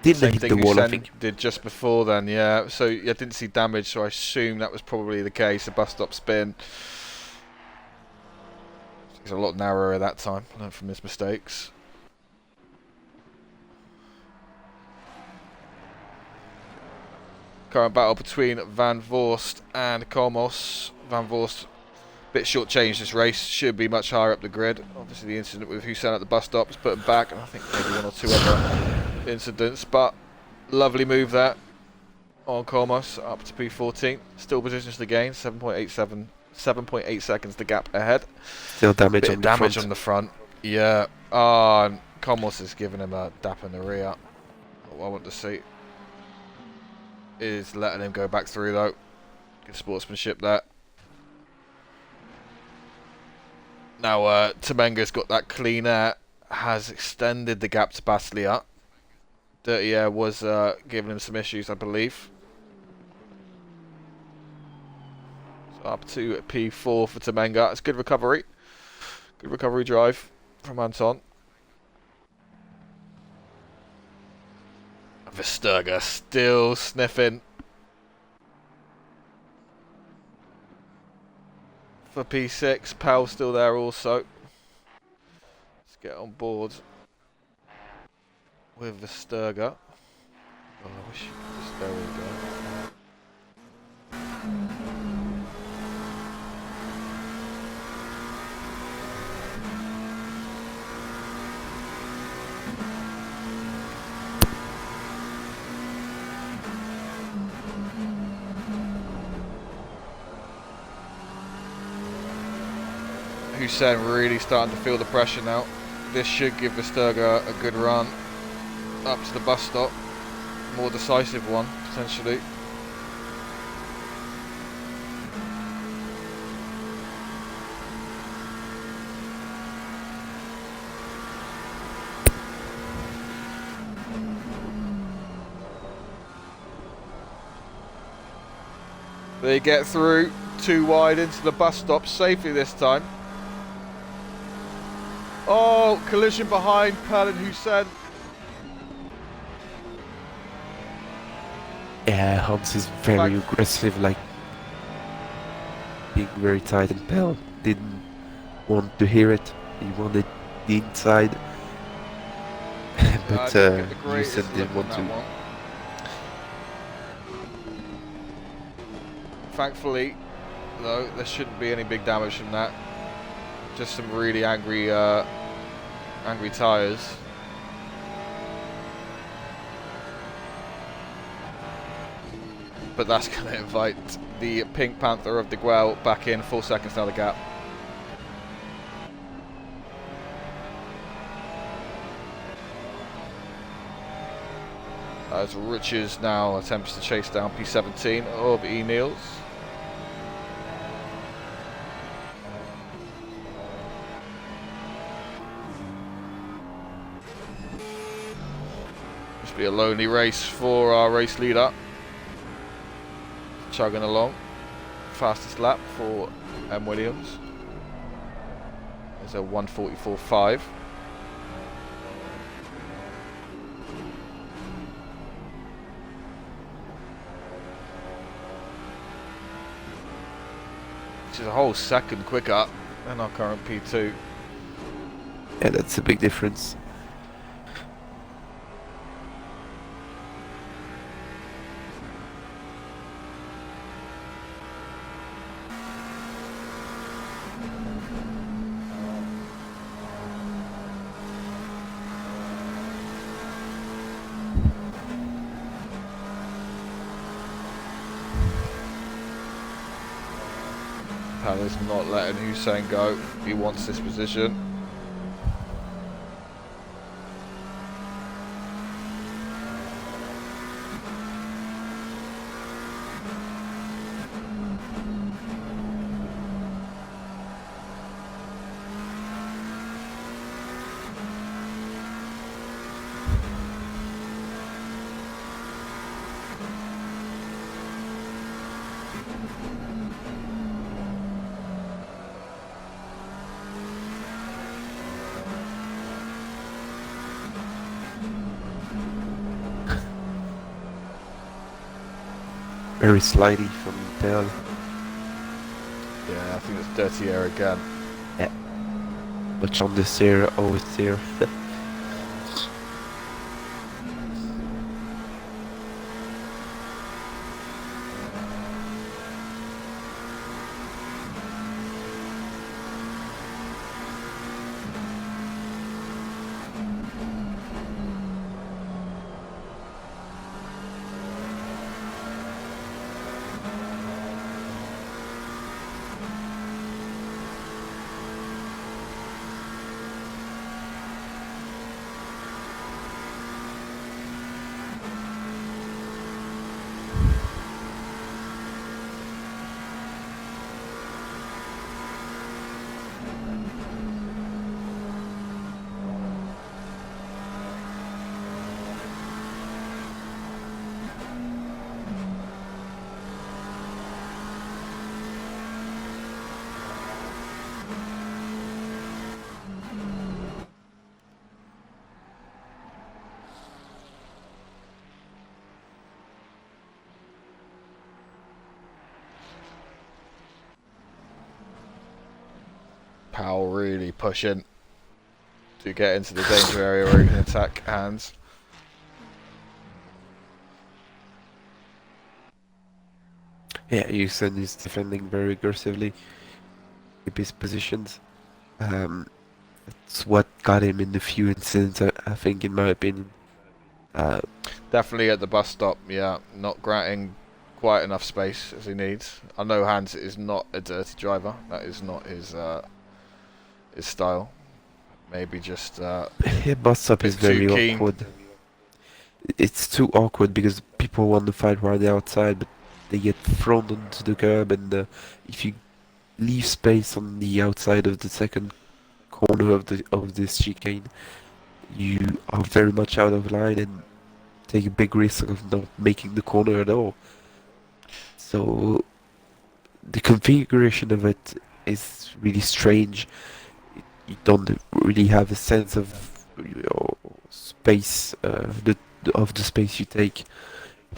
[SPEAKER 2] Didn't hit the wall, I think.
[SPEAKER 1] Did just before then, yeah. So I didn't see damage, so I assume that was probably the case. A bus stop spin. He's a lot narrower at that time. Learned from his mistakes. Current battle between Van Voorst and Komos. Van Voorst, a bit shortchanged this race. Should be much higher up the grid. Obviously, the incident with Hussein at the bus stop has put him back, and I think maybe one or two other incidents. But lovely move there on Komos up to P14. Still positions to gain. 7.8 seconds the gap ahead.
[SPEAKER 2] Still damage
[SPEAKER 1] on the front. Yeah. And Komos is giving him a dap in the rear. What I want to see is letting him go back through though. Good sportsmanship there. Now Temenga's got that clean air, has extended the gap to Baslia. Dirty air was giving him some issues, I believe. So up to P4 for Temenga. It's good recovery. Good recovery drive from Anton. Verstappen still sniffing for P6. Powell still there also. Let's get on board with Verstappen. Oh, I wish you could just, there we go. Hussein really starting to feel the pressure now. This should give Verstappen a good run up to the bus stop. More decisive one, potentially. They get through, too wide into the bus stop safely this time. Oh, collision behind Pearl and Hussein.
[SPEAKER 2] Yeah, Hans is very
[SPEAKER 1] Fact-
[SPEAKER 2] aggressive, like being very tight and Pell didn't want to hear it. He wanted the inside,
[SPEAKER 1] I
[SPEAKER 2] but
[SPEAKER 1] didn't get the
[SPEAKER 2] Houston
[SPEAKER 1] greatest look
[SPEAKER 2] didn't
[SPEAKER 1] on
[SPEAKER 2] want
[SPEAKER 1] that
[SPEAKER 2] to.
[SPEAKER 1] one. Thankfully, though, there shouldn't be any big damage from that. Just some really angry tyres. But that's going to invite the Pink Panther of the Guel back in. 4 seconds now the gap. As Riches now attempts to chase down P17 of E-Niels. Must be a lonely race for our race leader. Chugging along. Fastest lap for M. Williams. There's a 1:44.5. Which is a whole second quicker than our current P2.
[SPEAKER 2] Yeah, that's a big difference.
[SPEAKER 1] Pala's not letting Hussein go. He wants this position.
[SPEAKER 2] Very slidey from Pell.
[SPEAKER 1] Yeah, I think it's dirty air again.
[SPEAKER 2] Yeah. Much on this area, always there.
[SPEAKER 1] Powell really pushing to get into the danger area where he can attack Hans.
[SPEAKER 2] Yeah, Houston is defending very aggressively. Keep his positions. That's what got him in the few incidents, I think, in my opinion.
[SPEAKER 1] Definitely at the bus stop, yeah, not granting quite enough space as he needs. I know Hans is not a dirty driver. That is not his style. Maybe just
[SPEAKER 2] Yeah, bus stop is
[SPEAKER 1] bit too
[SPEAKER 2] very
[SPEAKER 1] keen.
[SPEAKER 2] awkward. It's too awkward because people want to fight right outside, but they get thrown onto the curb, and if you leave space on the outside of the second corner of this chicane, you are very much out of line and take a big risk of not making the corner at all. So the configuration of it is really strange. You don't really have a sense of your space, of the space you take.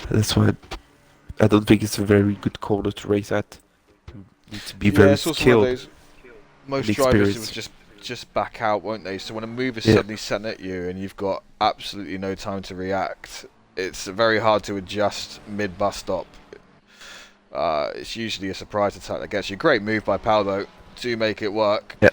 [SPEAKER 2] That's why I don't think it's a very good corner to race at. You need to be
[SPEAKER 1] Yeah,
[SPEAKER 2] very
[SPEAKER 1] it's also one of
[SPEAKER 2] skilled
[SPEAKER 1] those.
[SPEAKER 2] and
[SPEAKER 1] Most drivers would
[SPEAKER 2] experienced.
[SPEAKER 1] just back out, won't they? So when a move is
[SPEAKER 2] Yeah,
[SPEAKER 1] suddenly sent at you and you've got absolutely no time to react, it's very hard to adjust mid bus stop. It's usually a surprise attack that gets you. Great move by Pal though to make it work.
[SPEAKER 2] yeah.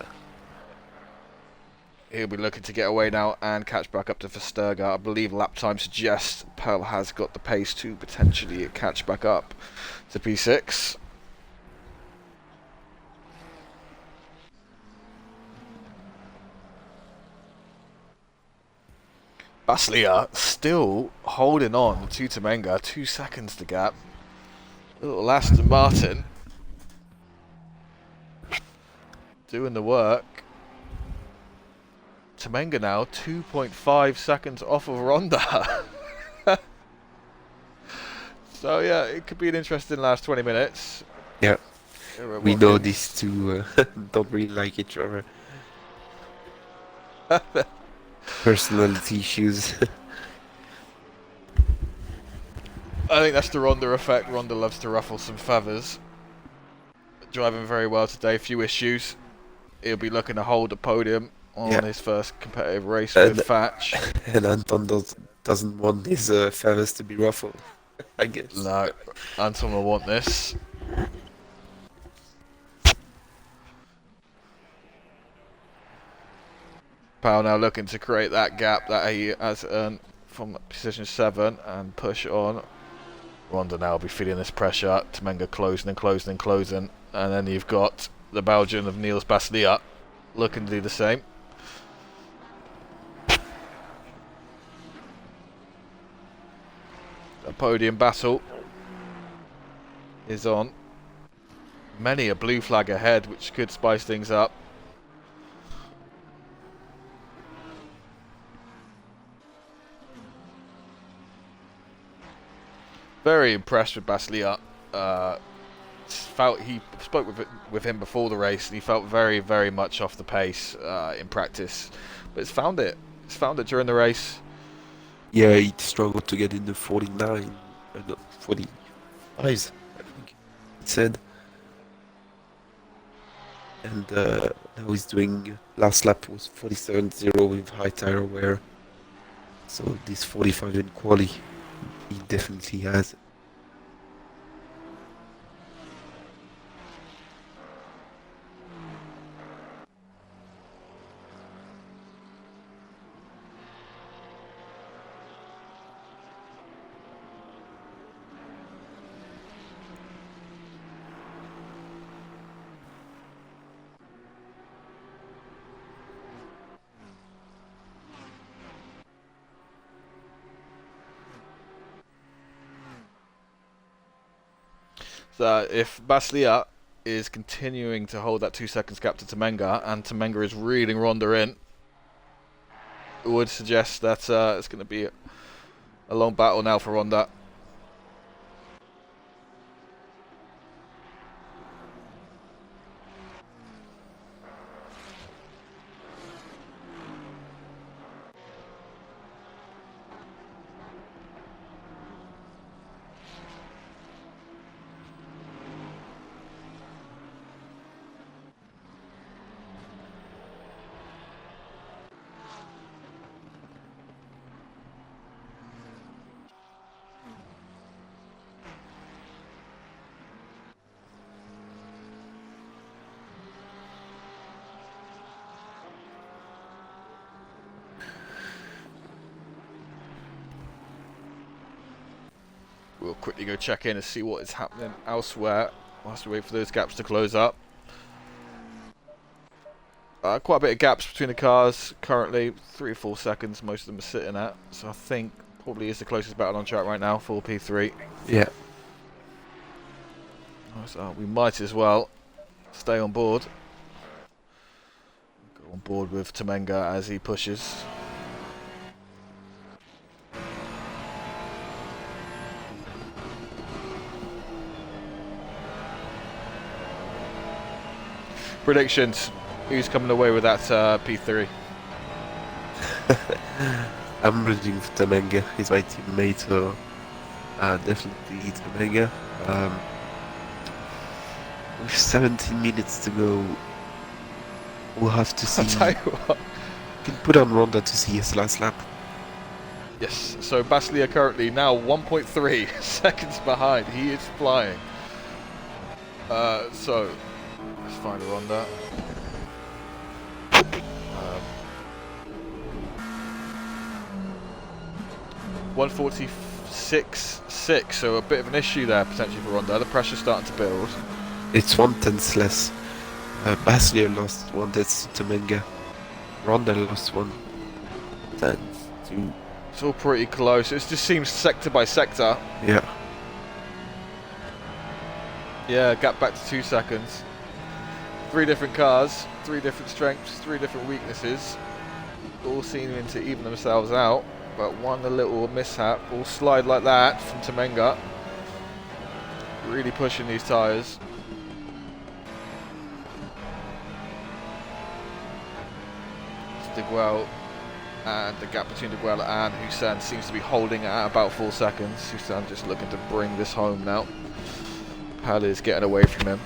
[SPEAKER 1] He'll be looking to get away now and catch back up to Versterger. I believe lap time suggests Pal has got the pace to potentially catch back up to P6. Baslia still holding on to Temenga, 2 seconds to gap. Little Aston Martin doing the work. Temenga now 2.5 seconds off of Ronda. So yeah, it could be an interesting last 20 minutes.
[SPEAKER 2] Yeah. We know
[SPEAKER 1] Watkins.
[SPEAKER 2] these two don't really like each other. Personality issues.
[SPEAKER 1] I think that's the Ronda effect. Ronda loves to ruffle some feathers. Driving very well today, few issues. He'll be looking to hold the podium on his first competitive race with Fatch.
[SPEAKER 2] And Anton doesn't want his feathers to be ruffled, I guess.
[SPEAKER 1] No, Anton will want this. Powell now looking to create that gap that he has earned from position 7 and push on. Ronda now will be feeling this pressure. Temenga closing and closing and closing. And then you've got the Belgian of Niels Baslia looking to do the same. A podium battle is on. Many a blue flag ahead, which could spice things up. Very impressed with Baslia. Felt he spoke with him before the race, and he felt very, very much off the pace in practice. But it's found it. It's found it during the race.
[SPEAKER 2] Yeah, he struggled to get in the 49, no, 45s, I think he said. And now he's doing, last lap was 47.0 with high tire wear. So this 45 in quali, he definitely has.
[SPEAKER 1] So if Baslia is continuing to hold that 2 seconds gap to Temenga, and Temenga is reeling Ronda in, it would suggest that it's going to be a long battle now for Ronda. We'll quickly go check in and see what is happening elsewhere whilst we wait for those gaps to close up. Quite a bit of gaps between the cars currently, 3 or 4 seconds most of them are sitting at, so I think probably is the closest battle on track right now for P3.
[SPEAKER 2] Yeah.
[SPEAKER 1] So we might as well stay on board. Go on board with Temenga as he pushes. Predictions. Who's coming away with that P3?
[SPEAKER 2] I'm rooting for Temenga. He's my teammate, so Definitely Tomenga. With 17 minutes to go, we'll have to see.
[SPEAKER 1] I'll tell you what.
[SPEAKER 2] Can put on Ronda to see his last lap.
[SPEAKER 1] Yes, so Baslia currently now 1.3 seconds behind. He is flying. So, let's find a Ronda. 146.6, so a bit of an issue there potentially for Ronda. The pressure's starting to build.
[SPEAKER 2] It's 1/10 less. Baslia lost 1/10 to Tomenga. Ronda lost 1/10 to.
[SPEAKER 1] It's all pretty close. It just seems sector by sector.
[SPEAKER 2] Yeah.
[SPEAKER 1] Yeah, gap back to 2 seconds. 3 different cars, 3 different strengths, 3 different weaknesses. All seeming to even themselves out. But one little mishap, all slide like that from Tomenga. Really pushing these tyres. Diguel, and the gap between Diguel and Hussein seems to be holding at about 4 seconds. Hussein just looking to bring this home now. Pal is getting away from him.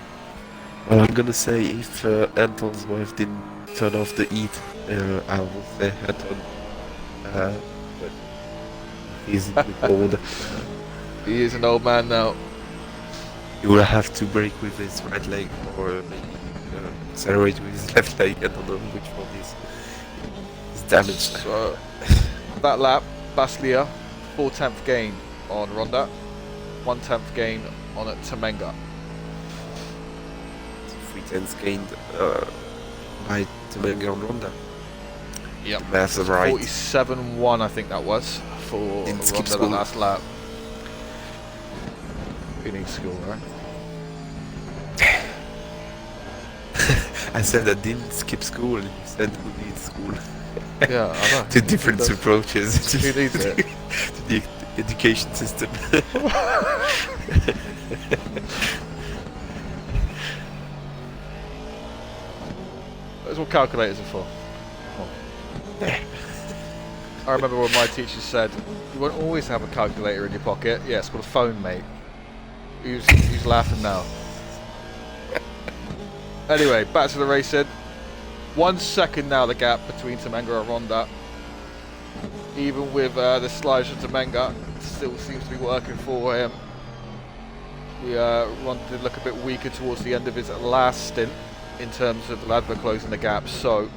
[SPEAKER 2] Well, I'm gonna say if Anton's wife didn't turn off the heat, I would say Anton. But he's a bit old.
[SPEAKER 1] He is an old man now.
[SPEAKER 2] He will have to brake with his right leg or maybe accelerate with his left leg. I don't know which one is damaged.
[SPEAKER 1] So, that lap, Baslia, 4/10 gain on Ronda, 1/10 gain on Tomenga.
[SPEAKER 2] 3/10 gained by Tomenga on Ronda.
[SPEAKER 1] Yep.
[SPEAKER 2] Maths are right.
[SPEAKER 1] 47.1 I think that was for
[SPEAKER 2] Didn't skip
[SPEAKER 1] Ronda the
[SPEAKER 2] school.
[SPEAKER 1] last lap. Who needs school, right?
[SPEAKER 2] I said I didn't skip school, and you said who needs school?
[SPEAKER 1] Yeah, I know.
[SPEAKER 2] Two different
[SPEAKER 1] Who does?
[SPEAKER 2] approaches
[SPEAKER 1] Who needs it?
[SPEAKER 2] to the education system.
[SPEAKER 1] That's what calculators are for. I remember when my teacher said, "You won't always have a calculator in your pocket." Yeah, it's called a phone, mate. Who's laughing now? Anyway, back to the racing. 1 second now the gap between Tomenga and Ronda. Even with the slides from Tomenga, it still seems to be working for him. Ronda did look a bit weaker towards the end of his last stint in terms of Ladva closing the gap, so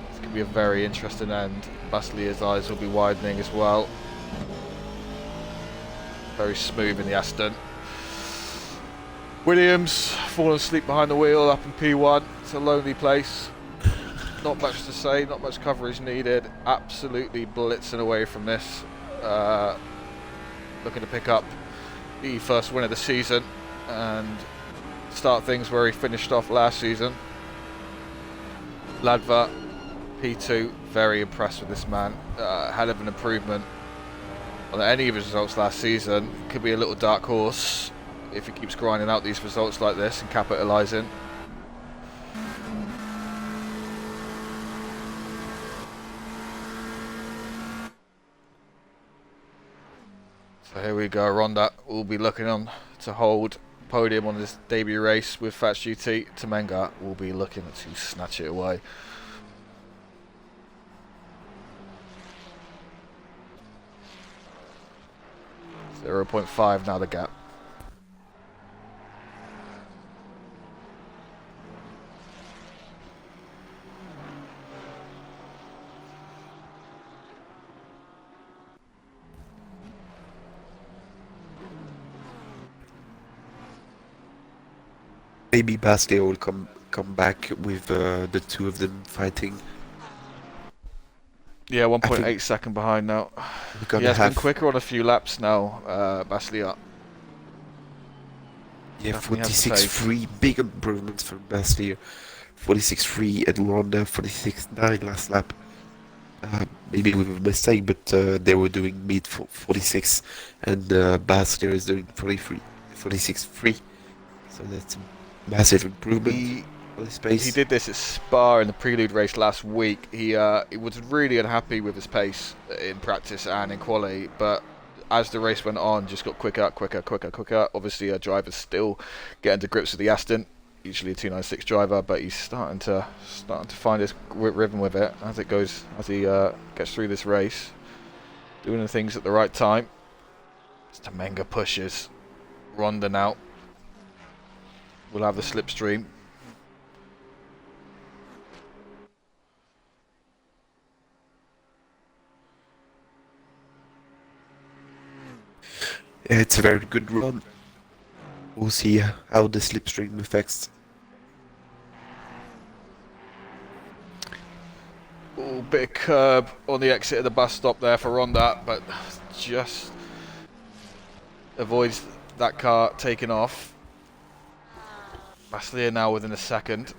[SPEAKER 1] it's going to be a very interesting end. Baslia's eyes will be widening as well. Very smooth in the Aston. Williams fallen asleep behind the wheel up in P1. It's a lonely place. Not much to say, not much coverage needed. Absolutely blitzing away from this. Looking to pick up the first win of the season and start things where he finished off last season. Ladva, P2, very impressed with this man. Hell of an improvement on any of his results last season. Could be a little dark horse if he keeps grinding out these results like this and capitalising. So here we go, Ronda will be looking on to hold podium on this debut race with Fatch GT. Tomenga will be looking to snatch it away. .5 now the gap.
[SPEAKER 2] Maybe Baslia will come back with the two of them fighting.
[SPEAKER 1] Yeah, 1.8 second behind now. He has been quicker on a few laps now, Baslia.
[SPEAKER 2] Yeah, 46.3, big improvements from Baslia. 46.3 and Ronda 46.9 last lap. Maybe with a mistake, but they were doing mid 46, and Baslia is doing 46.3. So that's a massive improvement.
[SPEAKER 1] He did this at Spa in the prelude race last week. He was really unhappy with his pace in practice and in quali, but as the race went on, just got quicker. Obviously, a driver's still getting to grips with the Aston, usually a 296 driver, but he's starting to find his rhythm with it as it goes, as he gets through this race, doing the things at the right time. Stamenga pushes. Ronda now will have the slipstream.
[SPEAKER 2] Yeah, it's a very good run. We'll see how the slipstream affects.
[SPEAKER 1] Ooh, bit of curb on the exit of the bus stop there for Ronda, but just avoids that car taking off. Baslia now within a second.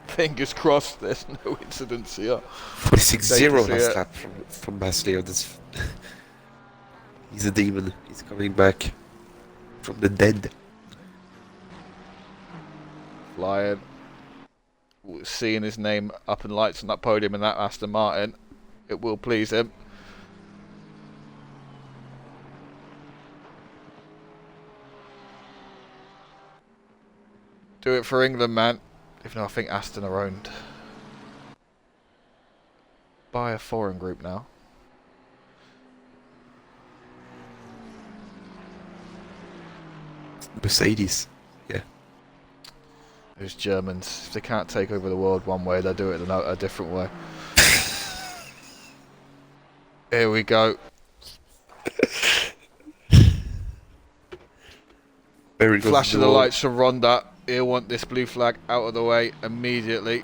[SPEAKER 1] Fingers crossed there's no incidents here.
[SPEAKER 2] 46-0 last lap from Basley. He's a demon. He's coming back from the dead.
[SPEAKER 1] Flying. Seeing his name up in lights on that podium in that Aston Martin, it will please him. Do it for England, man. Even though I think Aston are owned by a foreign group now.
[SPEAKER 2] Mercedes, yeah.
[SPEAKER 1] Those Germans, if they can't take over the world one way, they'll do it a different way. Here we go.
[SPEAKER 2] Very good.
[SPEAKER 1] Flash of the lights from Ronda. He'll want this blue flag out of the way immediately.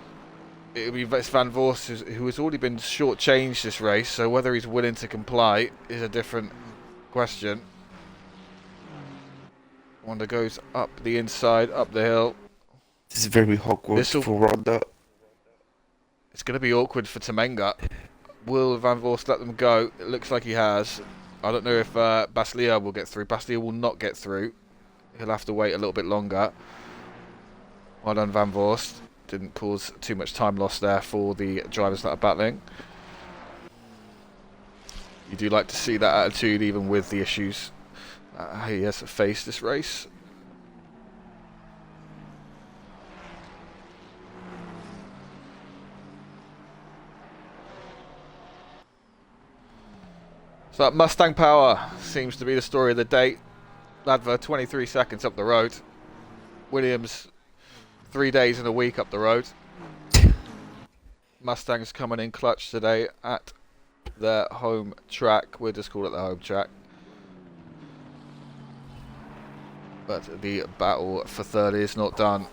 [SPEAKER 1] It'll be Van Voorst, who has already been shortchanged this race, so whether he's willing to comply is a different question. Ronda goes up the inside, up the hill.
[SPEAKER 2] This is very awkward for Ronda.
[SPEAKER 1] It's going to be awkward for Stamenga. Will Van Voorst let them go? It looks like he has. I don't know if Baslia will get through. Baslia will not get through. He'll have to wait a little bit longer. Well done, Van Voorst. Didn't cause too much time loss there for the drivers that are battling. You do like to see that attitude even with the issues he has faced this race. So that Mustang power seems to be the story of the day. Ladva 23 seconds up the road. Williams 3 days and a week up the road. Mustangs coming in clutch today at their home track. We'll just call it the home track. But the battle for third is not done.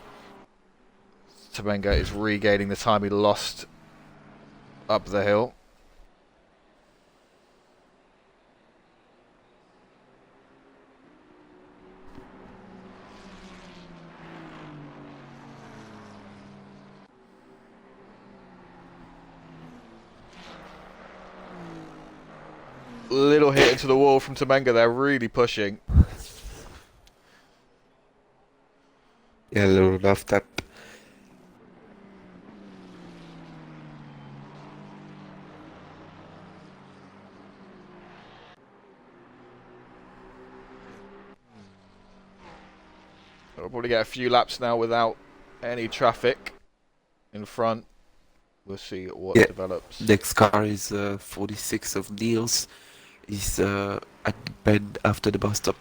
[SPEAKER 1] Stamenga is regaining the time he lost up the hill. Little hit into the wall from Stamenga there, really pushing.
[SPEAKER 2] Yeah, a little love tap.
[SPEAKER 1] We'll probably get a few laps now without any traffic in front. We'll see what develops.
[SPEAKER 2] Next car is 46 of Niels. He's at the bend after the bus stop.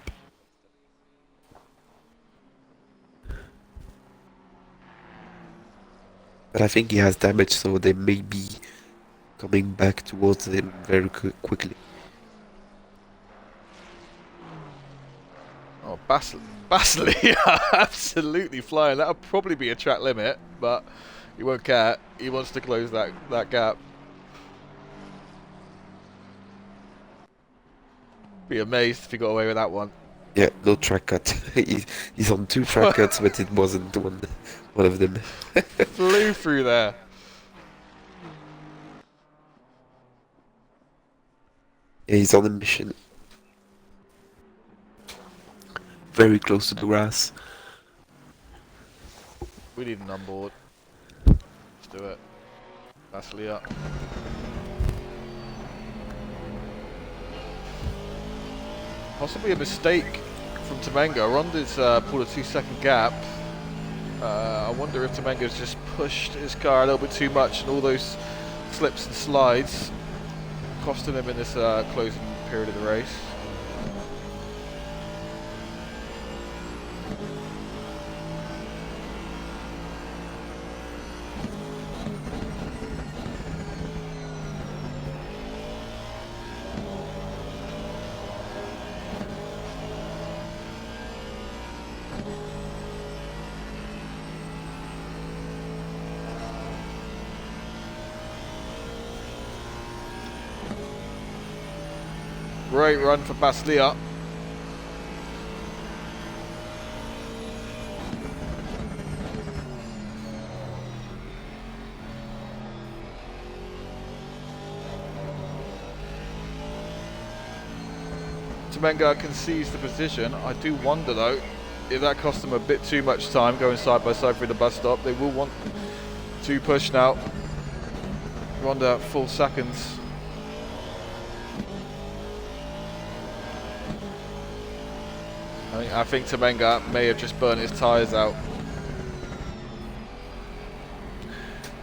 [SPEAKER 2] But I think he has damage, so they may be coming back towards him very quickly.
[SPEAKER 1] Oh, Basli, absolutely flying. That'll probably be a track limit, but he won't care. He wants to close that gap. Be amazed if he got away with that one.
[SPEAKER 2] Yeah, no track cut. He's on 2 track cuts, but it wasn't one of them.
[SPEAKER 1] Flew through there.
[SPEAKER 2] Yeah, he's on a mission. Very close to the grass.
[SPEAKER 1] We need an onboard. Let's do it. Baslia. Possibly a mistake from Temenga. Ronda's pulled a 2-second gap. I wonder if Temenga's just pushed his car a little bit too much, and all those slips and slides costing him in this closing period of the race. Great run for Baslia. Temenga concedes the position. I do wonder though, if that cost them a bit too much time going side by side through the bus stop. They will want to push now. Ronda full seconds. I think Temenga may have just burnt his tyres out.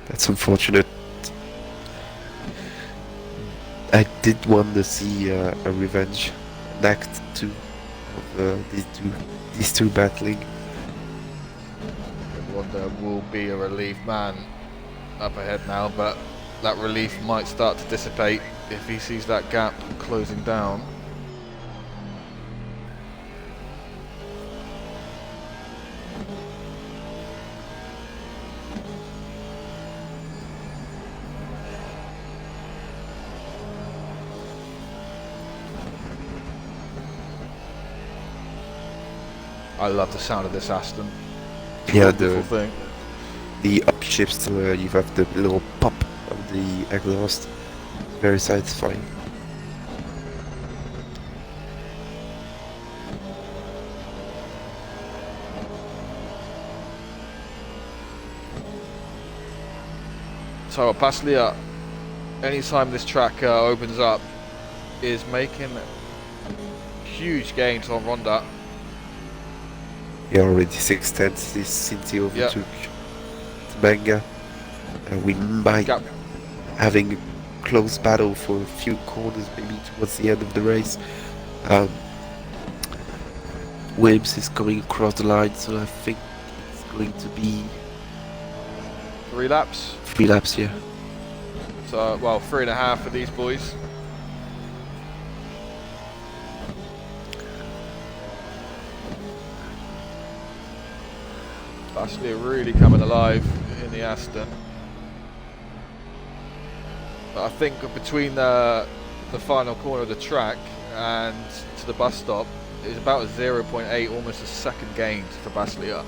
[SPEAKER 2] That's unfortunate. I did want to see a revenge, an act 2 of these two battling.
[SPEAKER 1] Ronda will be a relief man up ahead now, but that relief might start to dissipate if he sees that gap closing down. I love the sound of this Aston.
[SPEAKER 2] Yeah,
[SPEAKER 1] thing.
[SPEAKER 2] The upshifts where you have the little pop of the exhaust. Very satisfying.
[SPEAKER 1] So Baslia, anytime this track opens up, is making huge gains on Ronda.
[SPEAKER 2] Yeah, already 6/10 since he overtook Temenga. We might having a close battle for a few corners, maybe towards the end of the race. Williams is coming across the line, so I think it's going to be
[SPEAKER 1] 3 laps.
[SPEAKER 2] 3 laps, yeah.
[SPEAKER 1] So, well, 3.5 for these boys. Baslia really coming alive in the Aston. But I think between the final corner of the track and to the bus stop is about a 0.8, almost a second gain for Baslia.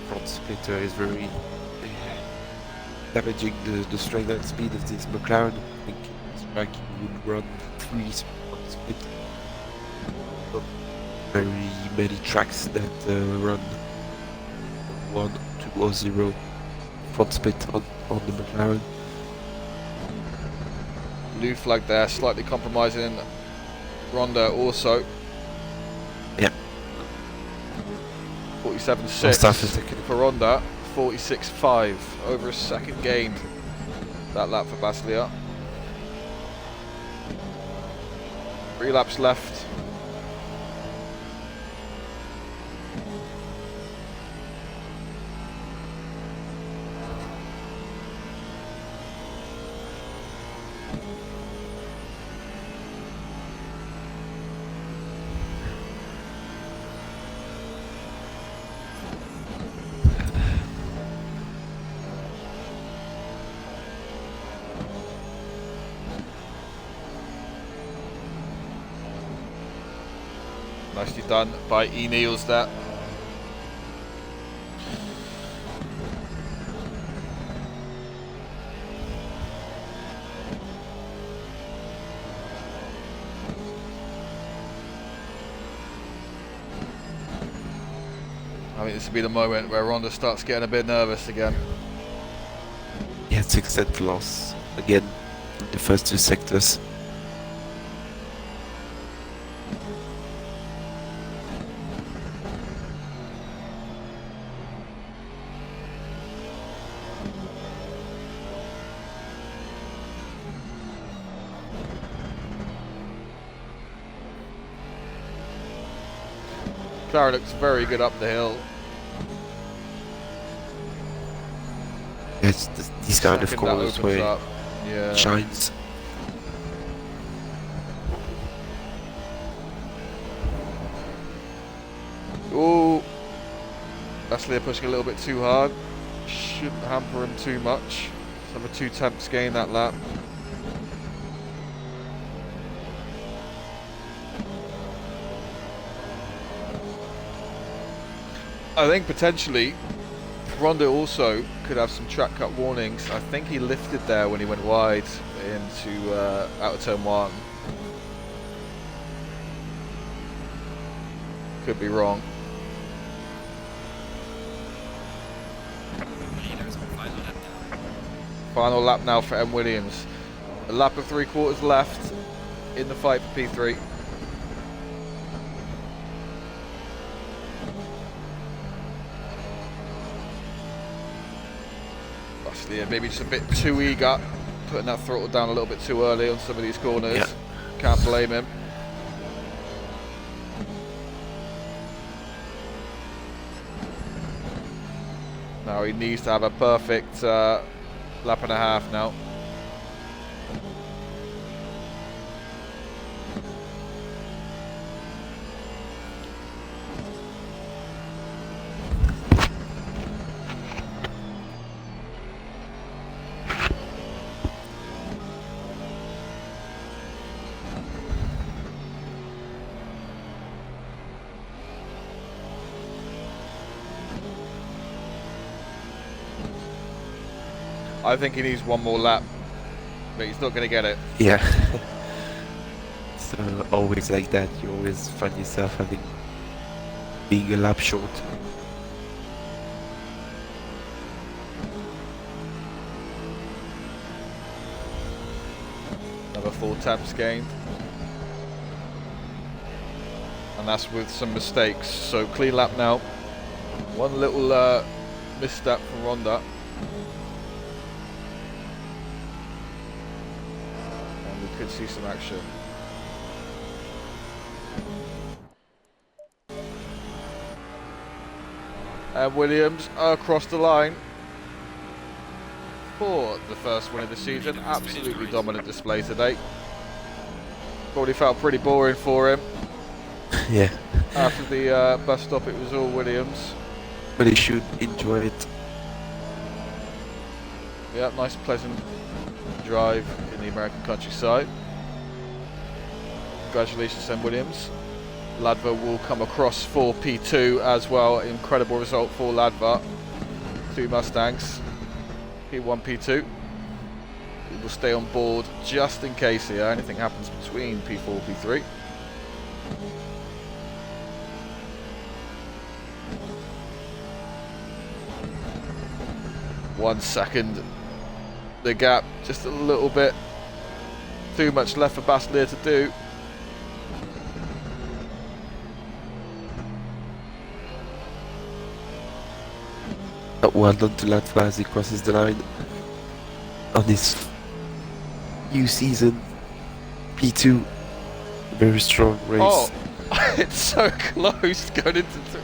[SPEAKER 2] Front splitter is very damaging the strength and speed of this McLaren. I think this track would run 3 front split. Not very many tracks that run 1, 2 or 0 front split on the McLaren.
[SPEAKER 1] Blue flag there, slightly compromising Ronda also.
[SPEAKER 2] Yeah.
[SPEAKER 1] 47.6 for Ronda, 46.5, over a second gained that lap for Baslia. 3 laps left. Nicely done by E-Neils there. I think this will be the moment where Ronda starts getting a bit nervous again.
[SPEAKER 2] Yeah, 6th loss again in the first 2 sectors.
[SPEAKER 1] Clara looks very good up the hill.
[SPEAKER 2] It's these kind of
[SPEAKER 1] Second that
[SPEAKER 2] corners
[SPEAKER 1] opens
[SPEAKER 2] where
[SPEAKER 1] up. Yeah.
[SPEAKER 2] it shines.
[SPEAKER 1] Ooh. Gasly pushing a little bit too hard. Shouldn't hamper him too much. Let's have a 2/10 gain that lap. I think potentially Ronda also could have some track cut warnings. I think he lifted there when he went wide into out of turn 1. Could be wrong. Final lap now for M. Williams. A lap of 3/4 left in the fight for P3. Yeah, maybe just a bit too eager, putting that throttle down a little bit too early on some of these corners.
[SPEAKER 2] Yeah.
[SPEAKER 1] Can't blame him. Now he needs to have a perfect lap and a half now. I think he needs one more lap, but he's not going to get it.
[SPEAKER 2] Yeah. It's always like that. You always find yourself being a lap short.
[SPEAKER 1] Another 4 taps gained. And that's with some mistakes. So clean lap now. One little misstep from Ronda. Could see some action. And Williams across the line for the first win of the season. Absolutely dominant display today. Probably felt pretty boring for him.
[SPEAKER 2] Yeah.
[SPEAKER 1] After the bus stop, it was all Williams.
[SPEAKER 2] But he should enjoy it.
[SPEAKER 1] Yeah, nice pleasant drive in the American countryside. Congratulations, Sam Williams. Ladva will come across for P2 as well. Incredible result for Ladva. 2 Mustangs. P1, P2. He will stay on board just in case here anything happens between P4 and P3. One second. The gap just a little bit too much left for Baslier to do.
[SPEAKER 2] Well done to Latva as he crosses the line on his new season. P2, very strong race.
[SPEAKER 1] Oh, it's so close going into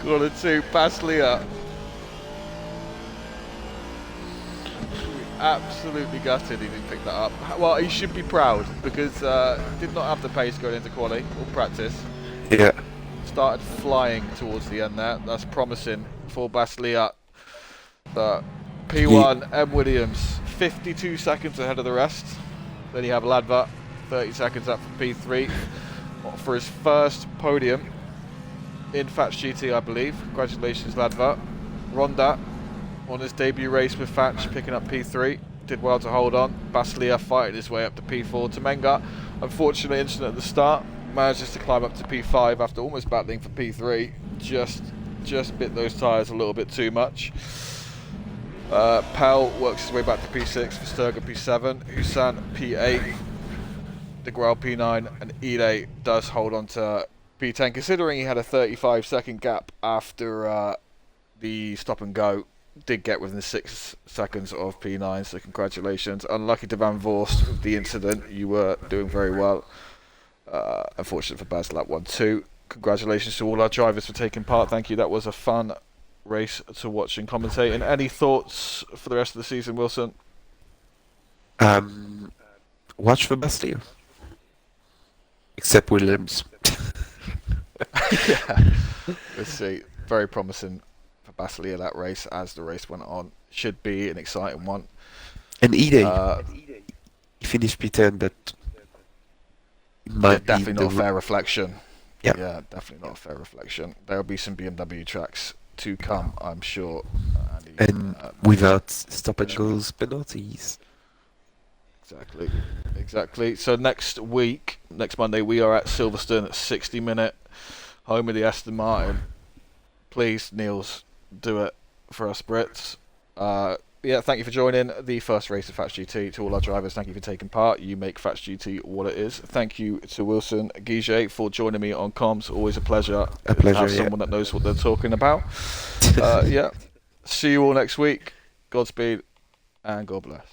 [SPEAKER 1] corner 2. Baslier. Absolutely gutted he didn't pick that up. Well, he should be proud because did not have the pace going into quali or practice.
[SPEAKER 2] Yeah.
[SPEAKER 1] Started flying towards the end there. That's promising for Baslier. But P1, M. Williams, 52 seconds ahead of the rest. Then you have Ladva, 30 seconds up for P3 for his first podium in Fatch GT, I believe. Congratulations, Ladva. Ronda on his debut race with Fatch, picking up P3. Did well to hold on. Baslier fighting his way up to P4. Temenga, unfortunately incident at the start, manages to climb up to P5 after almost battling for P3. Just just bit those tyres a little bit too much. Pell works his way back to P6, Verstappen P7, Hussein P8, De Graal P9, and Ide does hold on to P10, considering he had a 35-second gap after the stop and go. Did get within 6 seconds of P9, so congratulations. Unlucky to Van Vorst with the incident, you were doing very well. Unfortunate for Baz lap 1 2. Congratulations to all our drivers for taking part. Thank you. That was a fun race to watch and commentate. And any thoughts for the rest of the season, Wilson?
[SPEAKER 2] Watch for Bastia. Except Williams.
[SPEAKER 1] Yeah. Let's see. Very promising for Basilea, that race, as the race went on. Should be an exciting one.
[SPEAKER 2] And Ide. He finished P10, but
[SPEAKER 1] definitely not a fair reflection.
[SPEAKER 2] Yeah,
[SPEAKER 1] definitely not a fair reflection. There'll be some BMW tracks to come, I'm sure.
[SPEAKER 2] And without stoppage penalties.
[SPEAKER 1] Exactly. So next Monday, we are at Silverstone at 60-minute, home of the Aston Martin. Please, Niels, do it for us Brits. Thank you for joining the first race of Fatch GT. To all our drivers, thank you for taking part. You make Fatch GT what it is. Thank you to Wilson Guiget for joining me on comms. Always a pleasure. To have someone that knows what they're talking about. See you all next week. Godspeed and God bless.